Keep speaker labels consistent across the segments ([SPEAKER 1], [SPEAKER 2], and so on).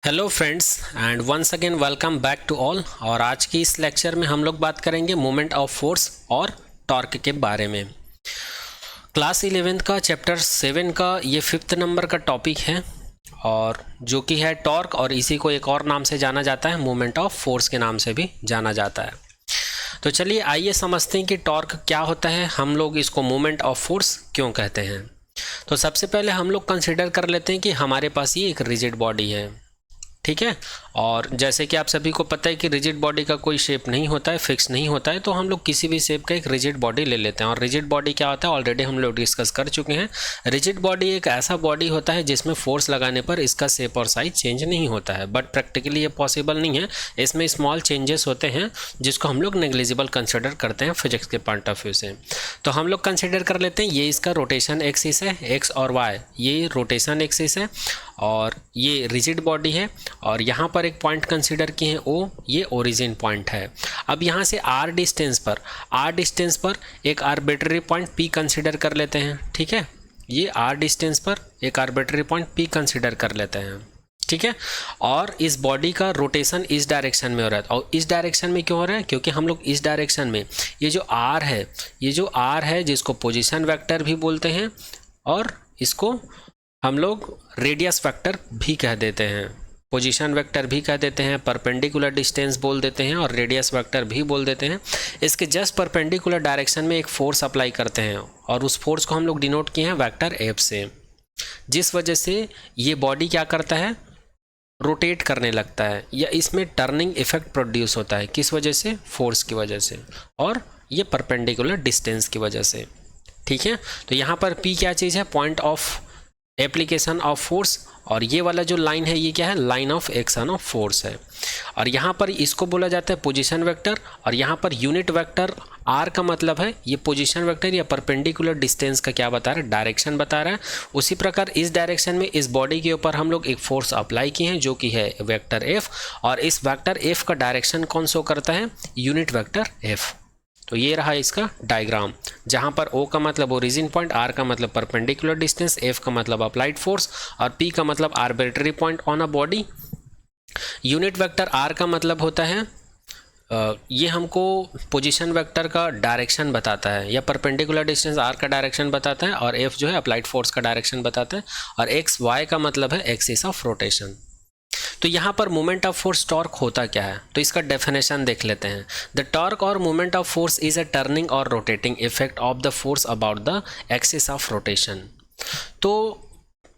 [SPEAKER 1] Hello friends and once again welcome back to all. और आज की इस लेक्चर में हम लोग बात करेंगे मोमेंट ऑफ फोर्स और टॉर्क के बारे में। क्लास 11th का चैप्टर 7 का ये 5th नंबर का टॉपिक है और जो कि है टॉर्क, और इसी को एक और नाम से जाना जाता है, मोमेंट ऑफ फोर्स के नाम से भी जाना जाता है। तो चलिए आइए समझते हैं कि टॉर्क क्या होता है, हम लोग इसको मोमेंट ऑफ फोर्स क्यों कहते हैं। तो सबसे पहले हम लोग कंसिडर कर लेते हैं कि हमारे पास ये एक रिजिड बॉडी है, ठीक है। और जैसे कि आप सभी को पता है कि रिजिड बॉडी का कोई शेप नहीं होता है, फिक्स नहीं होता है, तो हम लोग किसी भी शेप का एक रिजिड बॉडी ले लेते हैं। और रिजिड बॉडी क्या होता है ऑलरेडी हम लोग डिस्कस कर चुके हैं। रिजिड बॉडी एक ऐसा बॉडी होता है जिसमें फोर्स लगाने पर इसका शेप और साइज चेंज नहीं होता है, बट प्रैक्टिकली ये पॉसिबल नहीं है। इसमें स्मॉल चेंजेस होते हैं जिसको हम लोग नेग्लिजिबल कंसिडर करते हैं फिजिक्स के पॉइंट ऑफ व्यू से। तो हम लोग कंसिडर कर लेते हैं ये इसका रोटेशन एक्सिस है, एक्स और वाई, ये रोटेशन एक्सिस है और ये रिजिड बॉडी है। और यहाँ पर एक पॉइंट कंसीडर किए हैं ओ, ये ओरिजिन पॉइंट है। अब यहाँ से आर डिस्टेंस पर एक आर्बिट्ररी पॉइंट पी कंसीडर कर लेते हैं, ठीक है। ये आर डिस्टेंस पर एक आर्बिट्ररी पॉइंट पी कंसीडर कर लेते हैं, ठीक है। और इस बॉडी का रोटेशन इस डायरेक्शन में हो रहा है। और इस डायरेक्शन में क्यों हो रहा है? क्योंकि हम लोग इस डायरेक्शन में ये जो आर है जिसको पोजिशन वेक्टर भी बोलते हैं और इसको हम लोग रेडियस वेक्टर भी कह देते हैं, पोजीशन वेक्टर भी कह देते हैं, परपेंडिकुलर डिस्टेंस बोल देते हैं और रेडियस वेक्टर भी बोल देते हैं। इसके जस्ट परपेंडिकुलर डायरेक्शन में एक फोर्स अप्लाई करते हैं और उस फोर्स को हम लोग डिनोट किए हैं वेक्टर एफ से, जिस वजह से ये बॉडी क्या करता है, रोटेट करने लगता है या इसमें टर्निंग इफेक्ट प्रोड्यूस होता है। किस वजह से? फोर्स की वजह से और ये परपेंडिकुलर डिस्टेंस की वजह से, ठीक है। तो यहाँ पर पी क्या चीज़ है? Point of application of force. और ये वाला जो लाइन है ये क्या है? Line of action of force है। और यहाँ पर इसको बोला जाता है पोजीशन वेक्टर। और यहाँ पर यूनिट वेक्टर आर का मतलब है ये पोजीशन वेक्टर या परपेंडिकुलर डिस्टेंस का क्या बता रहा है? डायरेक्शन बता रहा है। उसी प्रकार इस डायरेक्शन में इस बॉडी के ऊपर हम लोग एक फोर्स अप्लाई किए हैं जो कि है वेक्टर एफ। और इस वेक्टर एफ का डायरेक्शन कौन शो करता है? Unit vector F. तो ये रहा इसका डायग्राम, जहाँ पर O का मतलब ओरिजिन पॉइंट, R का मतलब परपेंडिकुलर डिस्टेंस, F का मतलब अप्लाइड फोर्स और P का मतलब arbitrary point on a body. Unit vector R का मतलब होता है ये हमको पोजीशन वेक्टर का डायरेक्शन बताता है या परपेंडिकुलर डिस्टेंस R का डायरेक्शन बताता है और F जो है अप्लाइड फोर्स का डायरेक्शन बताता है। और X Y का मतलब है एक्सिस ऑफ रोटेशन। तो यहाँ पर मोमेंट ऑफ फोर्स टॉर्क होता क्या है, तो इसका डेफिनेशन देख लेते हैं। द टॉर्क और moment of force is a turning और rotating effect of the force about the axis of rotation. तो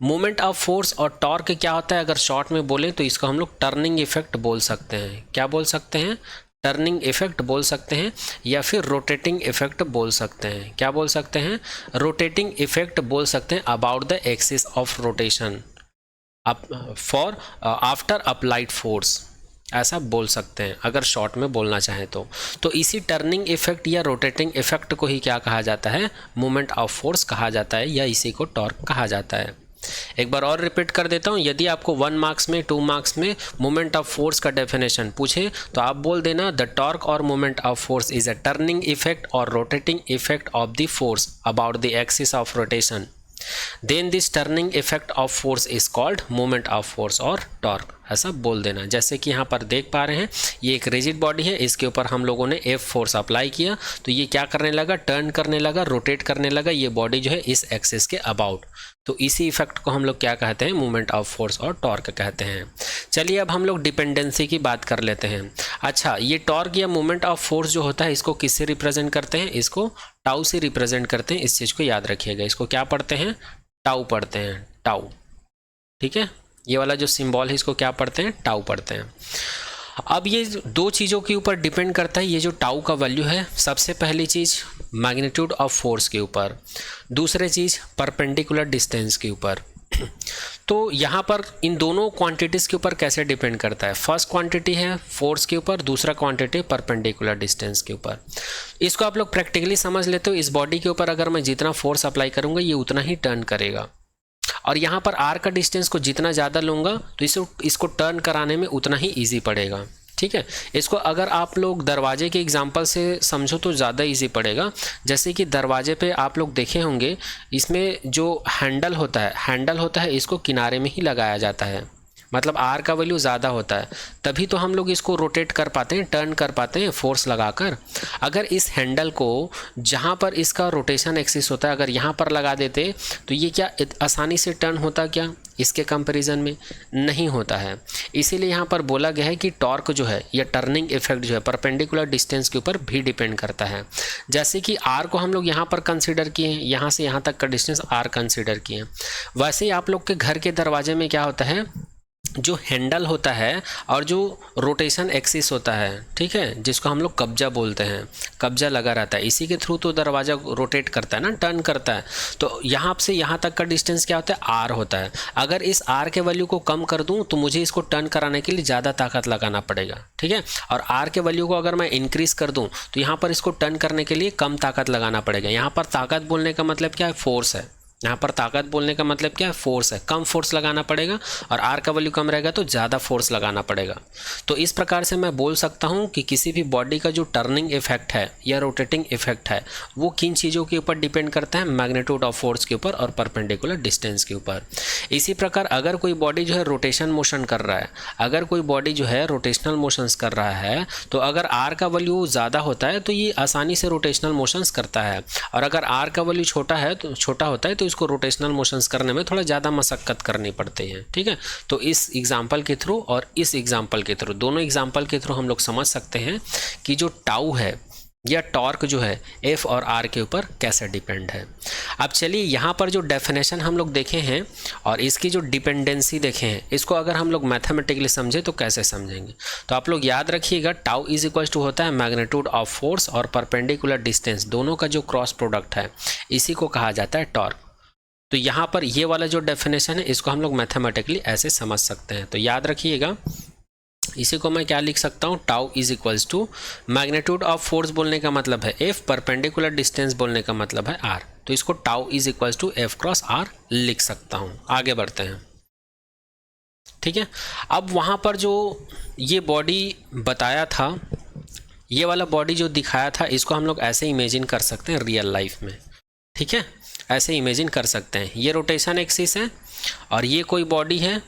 [SPEAKER 1] मोमेंट ऑफ फोर्स और टॉर्क क्या होता है, अगर शॉर्ट में बोले तो इसको हम लोग टर्निंग इफेक्ट बोल सकते हैं। क्या बोल सकते हैं? टर्निंग इफेक्ट बोल सकते हैं या फिर रोटेटिंग इफेक्ट बोल सकते हैं। क्या बोल सकते हैं? रोटेटिंग इफेक्ट बोल सकते हैं about the axis of rotation for after applied force, ऐसा बोल सकते हैं अगर शॉर्ट में बोलना चाहें तो इसी टर्निंग इफेक्ट या रोटेटिंग इफेक्ट को ही क्या कहा जाता है? मोमेंट ऑफ फोर्स कहा जाता है या इसी को टॉर्क कहा जाता है। एक बार और रिपीट कर देता हूँ, यदि आपको 1 मार्क्स में 2 मार्क्स में मोमेंट ऑफ फोर्स का डेफिनेशन पूछे तो आप बोल देना द टॉर्क और moment of force is a turning effect और rotating effect of the force about the axis of rotation, then this turning effect of force is called moment of force और torque, ऐसा बोल देना। जैसे कि यहाँ पर देख पा रहे हैं ये एक रिजिड बॉडी है, इसके ऊपर हम लोगों ने एफ फोर्स अप्लाई किया तो ये क्या करने लगा? टर्न करने लगा, रोटेट करने लगा, ये बॉडी जो है इस एक्सिस के अबाउट। तो इसी इफेक्ट को हम लोग क्या कहते हैं? मोमेंट ऑफ फोर्स और टॉर्क कहते हैं। चलिए अब हम लोग डिपेंडेंसी की बात कर लेते हैं। अच्छा, ये टॉर्क या मोमेंट ऑफ फोर्स जो होता है इसको किससे रिप्रेजेंट करते हैं? इसको टाउ से रिप्रेजेंट करते हैं। इस चीज़ को याद रखिएगा, इसको क्या पढ़ते हैं? टाउ पढ़ते हैं, टाउ, ठीक है। ये वाला जो सिंबल है इसको क्या पढ़ते हैं? टाउ पढ़ते हैं। अब ये दो चीज़ों के ऊपर डिपेंड करता है, ये जो टाउ का वैल्यू है। सबसे पहली चीज़ मैग्नीट्यूड ऑफ फोर्स के ऊपर, दूसरी चीज़ परपेंडिकुलर डिस्टेंस के ऊपर। तो यहाँ पर इन दोनों क्वांटिटीज़ के ऊपर कैसे डिपेंड करता है? फर्स्ट क्वांटिटी है फोर्स के ऊपर, दूसरा क्वांटिटी परपेंडिकुलर डिस्टेंस के ऊपर। इसको आप लोग प्रैक्टिकली समझ लेते हो, इस बॉडी के ऊपर अगर मैं जितना फोर्स अप्लाई करूँगा ये उतना ही टर्न करेगा। और यहाँ पर आर का डिस्टेंस को जितना ज़्यादा लूँगा तो इसको टर्न कराने में उतना ही ईजी पड़ेगा, ठीक है। इसको अगर आप लोग दरवाजे के एग्जांपल से समझो तो ज़्यादा इजी पड़ेगा। जैसे कि दरवाजे पे आप लोग देखे होंगे, इसमें जो हैंडल होता है इसको किनारे में ही लगाया जाता है, मतलब आर का वैल्यू ज़्यादा होता है, तभी तो हम लोग इसको रोटेट कर पाते हैं, टर्न कर पाते हैं फोर्स लगाकर। अगर इस हैंडल को जहाँ पर इसका रोटेशन एक्सिस होता है अगर यहाँ पर लगा देते तो ये क्या आसानी से टर्न होता क्या? इसके कंपैरिजन में नहीं होता है। इसीलिए यहाँ पर बोला गया है कि टॉर्क जो है या टर्निंग इफेक्ट जो है परपेंडिकुलर डिस्टेंस के ऊपर भी डिपेंड करता है। जैसे कि आर को हम लोग यहाँ पर कंसीडर किए हैं, यहाँ से यहाँ तक का डिस्टेंस आर कंसीडर किए हैं, वैसे ही आप लोग के घर के दरवाजे में क्या होता है, जो हैंडल होता है और जो रोटेशन एक्सिस होता है, ठीक है, जिसको हम लोग कब्जा बोलते हैं, कब्जा लगा रहता है, इसी के थ्रू तो दरवाज़ा रोटेट करता है ना, टर्न करता है। तो यहाँ से यहाँ तक का डिस्टेंस क्या होता है? आर होता है। अगर इस आर के वैल्यू को कम कर दूँ तो मुझे इसको टर्न कराने के लिए ज़्यादा ताकत लगाना पड़ेगा, ठीक है। और आर के वैल्यू को अगर मैं इंक्रीज़ कर दूँ तो यहाँ पर इसको टर्न करने के लिए कम ताकत लगाना पड़ेगा। यहाँ पर ताकत बोलने का मतलब क्या है? फोर्स है। यहाँ पर ताकत बोलने का मतलब क्या है? फोर्स है। कम फोर्स लगाना पड़ेगा और आर का वैल्यू कम रहेगा तो ज़्यादा फोर्स लगाना पड़ेगा। तो इस प्रकार से मैं बोल सकता हूँ कि किसी भी बॉडी का जो टर्निंग इफेक्ट है या रोटेटिंग इफेक्ट है वो किन चीज़ों के ऊपर डिपेंड करता है? मैग्नीट्यूड ऑफ फोर्स के ऊपर और परपेंडिकुलर डिस्टेंस के ऊपर। इसी प्रकार अगर कोई बॉडी जो है रोटेशन मोशन कर रहा है, अगर कोई बॉडी जो है रोटेशनल मोशंस कर रहा है, तो अगर आर का वैल्यू ज़्यादा होता है तो ये आसानी से रोटेशनल मोशंस करता है, और अगर आर का वैल्यू छोटा होता है तो इसको रोटेशनल मोशंस करने में थोड़ा ज़्यादा मशक्कत करनी पड़ती है, ठीक है। तो इस एग्जांपल के थ्रू और इस एग्जांपल के थ्रू, दोनों एग्जांपल के थ्रू हम लोग समझ सकते हैं कि जो टाउ है या टॉर्क जो है एफ और आर के ऊपर कैसे डिपेंड है। अब चलिए यहाँ पर जो डेफिनेशन हम लोग देखे हैं और इसकी जो डिपेंडेंसी देखे हैं, इसको अगर हम लोग मैथमेटिकली समझे तो कैसे समझेंगे? तो आप लोग याद रखिएगा, टाउ इज इक्वल टू होता है मैग्नीट्यूड ऑफ फोर्स और परपेंडिकुलर डिस्टेंस, दोनों का जो क्रॉस प्रोडक्ट है, इसी को कहा जाता है टॉर्क। तो यहाँ पर ये वाला जो डेफिनेशन है इसको हम लोग मैथमेटिकली ऐसे समझ सकते हैं। तो याद रखिएगा, इसी को मैं क्या लिख सकता हूँ? Tau is equals to magnitude of force बोलने का मतलब है एफ, परपेंडिकुलर डिस्टेंस बोलने का मतलब है आर। तो इसको tau is equals to F cross R लिख सकता हूँ। आगे बढ़ते हैं, ठीक है। अब वहाँ पर जो ये बॉडी बताया था, ये वाला बॉडी जो दिखाया था, इसको हम लोग ऐसे इमेजिन कर सकते हैं रियल लाइफ में, ठीक है, ऐसे इमेजिन कर सकते हैं। ये रोटेशन एक्सिस है और ये कोई बॉडी है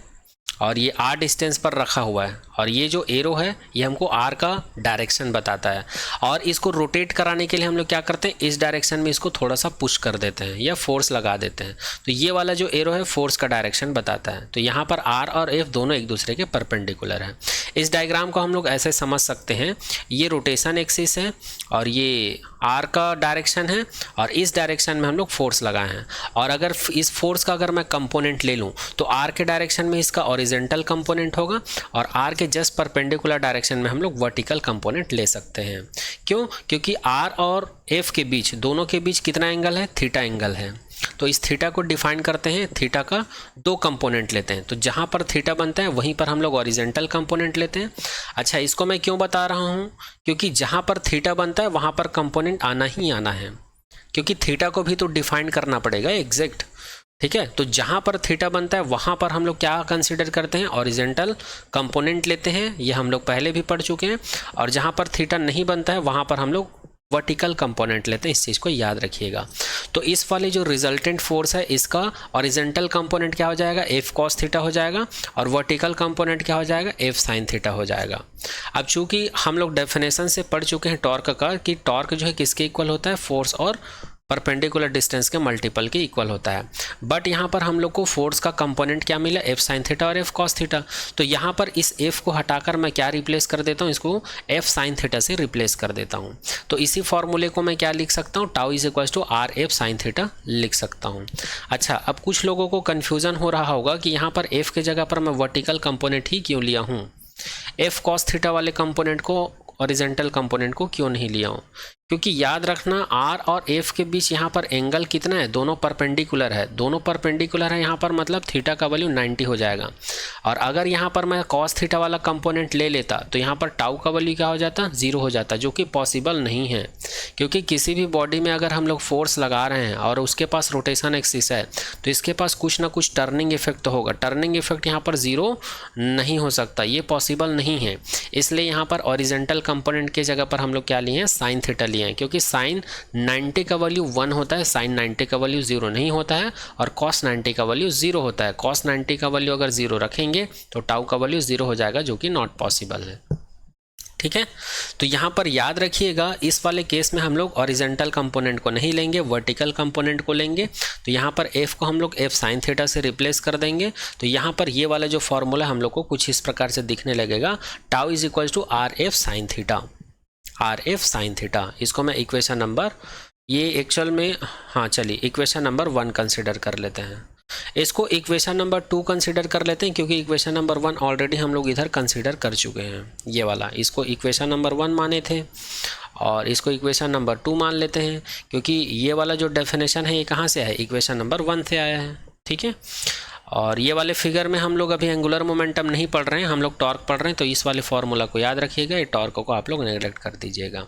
[SPEAKER 1] और ये आर डिस्टेंस पर रखा हुआ है, और ये जो एरो है ये हमको आर का डायरेक्शन बताता है, और इसको रोटेट कराने के लिए हम लोग क्या करते हैं? इस डायरेक्शन में इसको थोड़ा सा पुश कर देते हैं या फोर्स लगा देते हैं। तो ये वाला जो एरो है फोर्स का डायरेक्शन बताता है। तो यहाँ पर आर और एफ दोनों एक दूसरे के परपेंडिकुलर हैं। इस डायग्राम को हम लोग ऐसे समझ सकते हैं, ये रोटेशन एक्सिस है और ये आर का डायरेक्शन है, और इस डायरेक्शन में हम लोग फोर्स लगाए हैं। और अगर इस फोर्स का अगर मैं कंपोनेंट ले लूँ तो आर के डायरेक्शन में इसका हॉरिजॉन्टल कंपोनेंट होगा, और आर के जस्ट परपेंडिकुलर डायरेक्शन में हम लोग वर्टिकल कंपोनेंट ले सकते हैं। क्यों? क्योंकि आर और एफ के बीच, दोनों के बीच कितना एंगल है? थीटा एंगल है। तो इस थीटा को डिफाइन करते हैं, थीटा का दो कंपोनेंट लेते हैं। तो जहाँ पर थीटा बनता है वहीं पर हम लोग हॉरिजॉन्टल कंपोनेंट लेते हैं। अच्छा, इसको मैं क्यों बता रहा हूँ? क्योंकि जहाँ पर थीटा बनता है वहाँ पर कंपोनेंट आना ही आना है, क्योंकि थीटा को भी तो डिफाइन करना पड़ेगा एग्जैक्ट, ठीक है। तो जहाँ पर थीटा बनता है वहाँ पर हम लोग क्या कंसीडर करते हैं? हॉरिजॉन्टल कंपोनेंट लेते हैं, ये हम लोग पहले भी पढ़ चुके हैं। और जहाँ पर थीटा नहीं बनता है वहाँ पर हम लोग वर्टिकल कंपोनेंट लेते हैं, इस चीज़ को याद रखिएगा। तो इस वाले जो रिजल्टेंट फोर्स है इसका हॉरिजॉन्टल कंपोनेंट क्या हो जाएगा? एफ कॉस थीटा हो जाएगा, और वर्टिकल कंपोनेंट क्या हो जाएगा? एफ साइन थीटा हो जाएगा। अब चूंकि हम लोग डेफिनेशन से पढ़ चुके हैं टॉर्क का कि टॉर्क जो है किसके इक्वल होता है? फोर्स और परपेंडिकुलर डिस्टेंस के मल्टीपल के इक्वल होता है। बट यहाँ पर हम लोग को फोर्स का कंपोनेंट क्या मिला? एफ साइन थीटा और एफ कॉस थीटा। तो यहाँ पर इस एफ को हटाकर मैं क्या रिप्लेस कर देता हूँ? इसको एफ साइन थीटा से रिप्लेस कर देता हूँ। तो इसी फॉर्मूले को मैं क्या लिख सकता हूँ? Tau is equal to R F sine theta लिख सकता हूँ। अच्छा, अब कुछ लोगों को कन्फ्यूजन हो रहा होगा कि यहाँ पर एफ के जगह पर मैं वर्टिकल कंपोनेंट ही क्यों लिया हूँ, एफ कॉस थीटा वाले कंपोनेंट को, हॉरिजॉन्टल कंपोनेंट को क्यों नहीं लिया हूँ? क्योंकि याद रखना आर और एफ के बीच यहाँ पर एंगल कितना है? दोनों परपेंडिकुलर है, दोनों परपेंडिकुलर है यहाँ पर, मतलब थीटा का वैल्यू 90 हो जाएगा। और अगर यहाँ पर मैं कॉस थीटा वाला कंपोनेंट ले लेता तो यहाँ पर टाउ का वैल्यू क्या हो जाता? 0 हो जाता, जो कि पॉसिबल नहीं है। क्योंकि किसी भी बॉडी में अगर हम लोग फोर्स लगा रहे हैं और उसके पास रोटेशन एक्सिस है तो इसके पास कुछ ना कुछ टर्निंग इफेक्ट तो होगा। टर्निंग इफेक्ट यहाँ पर 0 नहीं हो सकता, ये पॉसिबल नहीं है। इसलिए यहाँ पर हॉरिजॉन्टल कंपोनेंट के जगह पर हम लोग क्या लिए हैं? साइन थीटा लिए हैं, क्योंकि साइन 90 का वैल्यू 1 होता है, साइन 90 का वैल्यू 0 नहीं होता है, और कॉस 90 का वैल्यू 0 होता है। कॉस 90 का वैल्यू अगर 0 रखेंगे तो टाउ का वैल्यू 0 हो जाएगा, जो कि नॉट पॉसिबल है। ठीक है, तो यहाँ पर याद रखिएगा, इस वाले केस में हम लोग ऑरिजेंटल कंपोनेंट को नहीं लेंगे, वर्टिकल कंपोनेंट को लेंगे। तो यहाँ पर f को हम लोग f साइन थीटा से रिप्लेस कर देंगे। तो यहाँ पर ये वाला जो फॉर्मूला हम लोग को कुछ इस प्रकार से दिखने लगेगा, tau is equal to R F sine theta, R F sine theta. इसको मैं इक्वेशन नंबर, ये एक्चुअल में, हाँ चलिए इक्वेशन नंबर 1 कंसिडर कर लेते हैं। इसको इक्वेशन नंबर 2 कंसिडर कर लेते हैं, क्योंकि इक्वेशन नंबर 1 ऑलरेडी हम लोग इधर कंसिडर कर चुके हैं। ये वाला, इसको इक्वेशन नंबर 1 माने थे और इसको इक्वेशन नंबर 2 मान लेते हैं, क्योंकि ये वाला जो डेफिनेशन है ये कहाँ से है, इक्वेशन नंबर 1 से आया है। ठीक है, और ये वाले फिगर में हम लोग अभी एंगुलर मोमेंटम नहीं पढ़ रहे हैं, हम लोग टॉर्क पढ़ रहे हैं। तो इस वाले फॉर्मूला को याद रखिएगा, ये टॉर्क को आप लोग नेगलेक्ट कर दीजिएगा।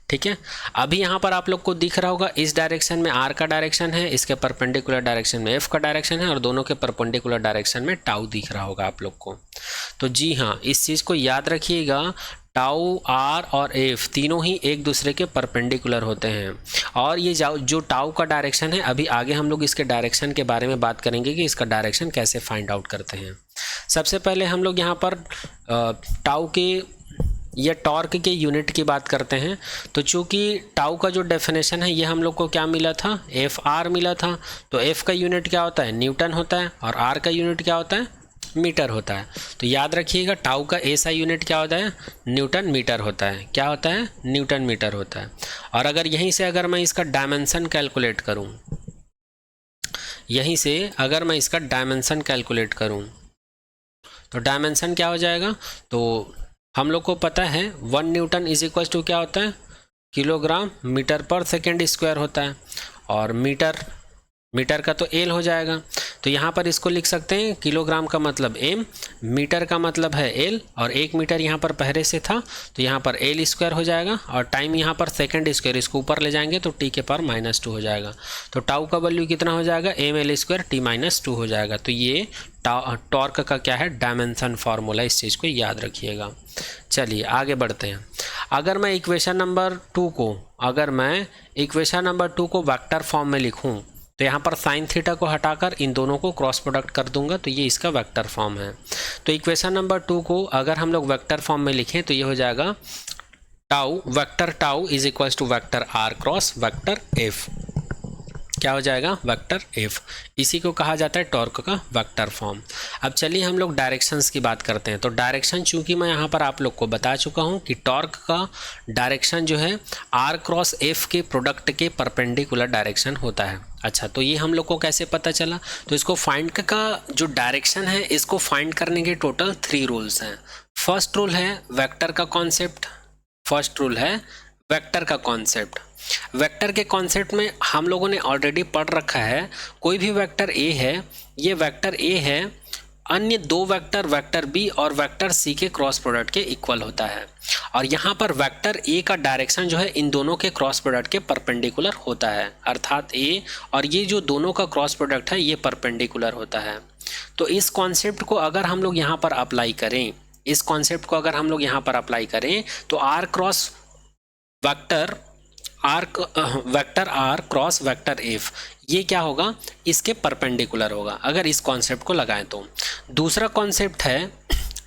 [SPEAKER 1] ठीक है, अभी यहाँ पर आप लोग को दिख रहा होगा, इस डायरेक्शन में r का डायरेक्शन है, इसके परपेंडिकुलर डायरेक्शन में f का डायरेक्शन है, और दोनों के परपेंडिकुलर डायरेक्शन में टाउ दिख रहा होगा आप लोग को। तो जी हाँ, इस चीज़ को याद रखिएगा, टाउ r और f तीनों ही एक दूसरे के परपेंडिकुलर होते हैं। और ये जो टाउ का डायरेक्शन है, अभी आगे हम लोग इसके डायरेक्शन के बारे में बात करेंगे कि इसका डायरेक्शन कैसे फाइंड आउट करते हैं। सबसे पहले हम लोग यहाँ पर टाउ के या टॉर्क के यूनिट की बात करते हैं। तो चूँकि टाउ का जो डेफिनेशन है ये हम लोग को क्या मिला था, एफ आर मिला था। तो एफ का यूनिट क्या होता है, न्यूटन होता है, और आर का यूनिट क्या होता है, मीटर होता है। तो याद रखिएगा, टाउ का ऐसा यूनिट क्या होता है, न्यूटन मीटर होता है। क्या होता है, न्यूटन मीटर होता है। और अगर यहीं से अगर मैं इसका डायमेंशन कैलकुलेट करूँ, यहीं से अगर मैं इसका डायमेंशन कैलकुलेट करूँ तो डायमेंशन क्या हो जाएगा, तो हम लोग को पता है 1 न्यूटन इज इक्वल टू क्या होता है, किलोग्राम मीटर पर सेकेंड स्क्वायर होता है, और मीटर का तो एल हो जाएगा। तो यहाँ पर इसको लिख सकते हैं, किलोग्राम का मतलब m, मीटर का मतलब है l, और 1 मीटर यहाँ पर पहले से था तो यहाँ पर l स्क्वायर हो जाएगा, और टाइम यहाँ पर सेकेंड स्क्वायर, इसको ऊपर ले जाएंगे तो t के पावर -2 हो जाएगा। तो टाउ का वैल्यू कितना हो जाएगा, ml स्क्वायर t-2 हो जाएगा। तो ये टॉर्क का क्या है, डायमेंशन फार्मूला, इस चीज़ को याद रखिएगा। चलिए आगे बढ़ते हैं। अगर मैं इक्वेशन नंबर 2 को वेक्टर फॉर्म में लिखूं, तो यहाँ पर साइन थीटा को हटाकर इन दोनों को क्रॉस प्रोडक्ट कर दूंगा, तो ये इसका वेक्टर फॉर्म है। तो इक्वेशन नंबर 2 को अगर हम लोग वेक्टर फॉर्म में लिखें तो ये हो जाएगा, vector tau is equal to vector R cross vector F. क्या हो जाएगा, वेक्टर एफ। इसी को कहा जाता है टॉर्क का वेक्टर फॉर्म। अब चलिए हम लोग डायरेक्शंस की बात करते हैं। तो डायरेक्शन, चूंकि मैं यहाँ पर आप लोग को बता चुका हूँ कि टॉर्क का डायरेक्शन जो है आर क्रॉस एफ के प्रोडक्ट के परपेंडिकुलर डायरेक्शन होता है। अच्छा, तो ये हम लोग को कैसे पता चला, तो इसको फाइंड का जो डायरेक्शन है, इसको फाइंड करने के टोटल 3 रूल्स हैं। फर्स्ट रूल है वेक्टर का कॉन्सेप्ट, वेक्टर के कॉन्सेप्ट में हम लोगों ने ऑलरेडी पढ़ रखा है, कोई भी वेक्टर ए है, ये वेक्टर ए है, अन्य 2 वेक्टर, वेक्टर बी और वेक्टर सी के क्रॉस प्रोडक्ट के इक्वल होता है। और यहाँ पर वेक्टर ए का डायरेक्शन जो है इन दोनों के क्रॉस प्रोडक्ट के परपेंडिकुलर होता है, अर्थात ए और ये जो दोनों का क्रॉस प्रोडक्ट है ये परपेंडिकुलर होता है। तो इस कॉन्सेप्ट को अगर हम लोग यहाँ पर अप्लाई करें, तो R cross vector R cross vector F, ये क्या होगा, इसके परपेंडिकुलर होगा अगर इस कॉन्सेप्ट को लगाएं तो। दूसरा कॉन्सेप्ट है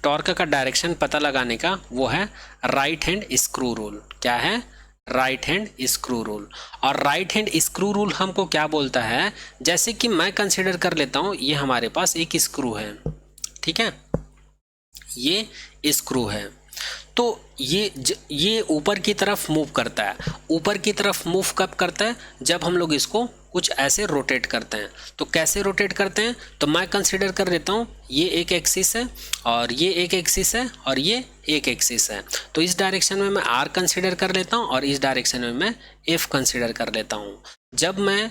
[SPEAKER 1] टॉर्क का डायरेक्शन पता लगाने का, वो है राइट हैंड स्क्रू रूल। क्या है, राइट हैंड स्क्रू रूल। और राइट हैंड स्क्रू रूल हमको क्या बोलता है, जैसे कि मैं कंसिडर कर लेता हूँ, ये हमारे पास एक स्क्रू है, ठीक है, ये स्क्रू है, तो ये ऊपर की तरफ मूव करता है। ऊपर की तरफ मूव कब करता है, जब हम लोग इसको कुछ ऐसे रोटेट करते हैं। तो कैसे रोटेट करते हैं, तो मैं कंसीडर कर लेता हूँ ये एक एक्सिस है और ये एक एक्सिस है और ये एक एक्सिस है। तो इस डायरेक्शन में मैं आर कंसीडर कर लेता हूँ और इस डायरेक्शन में मैं एफ कंसीडर कर लेता हूँ। जब मैं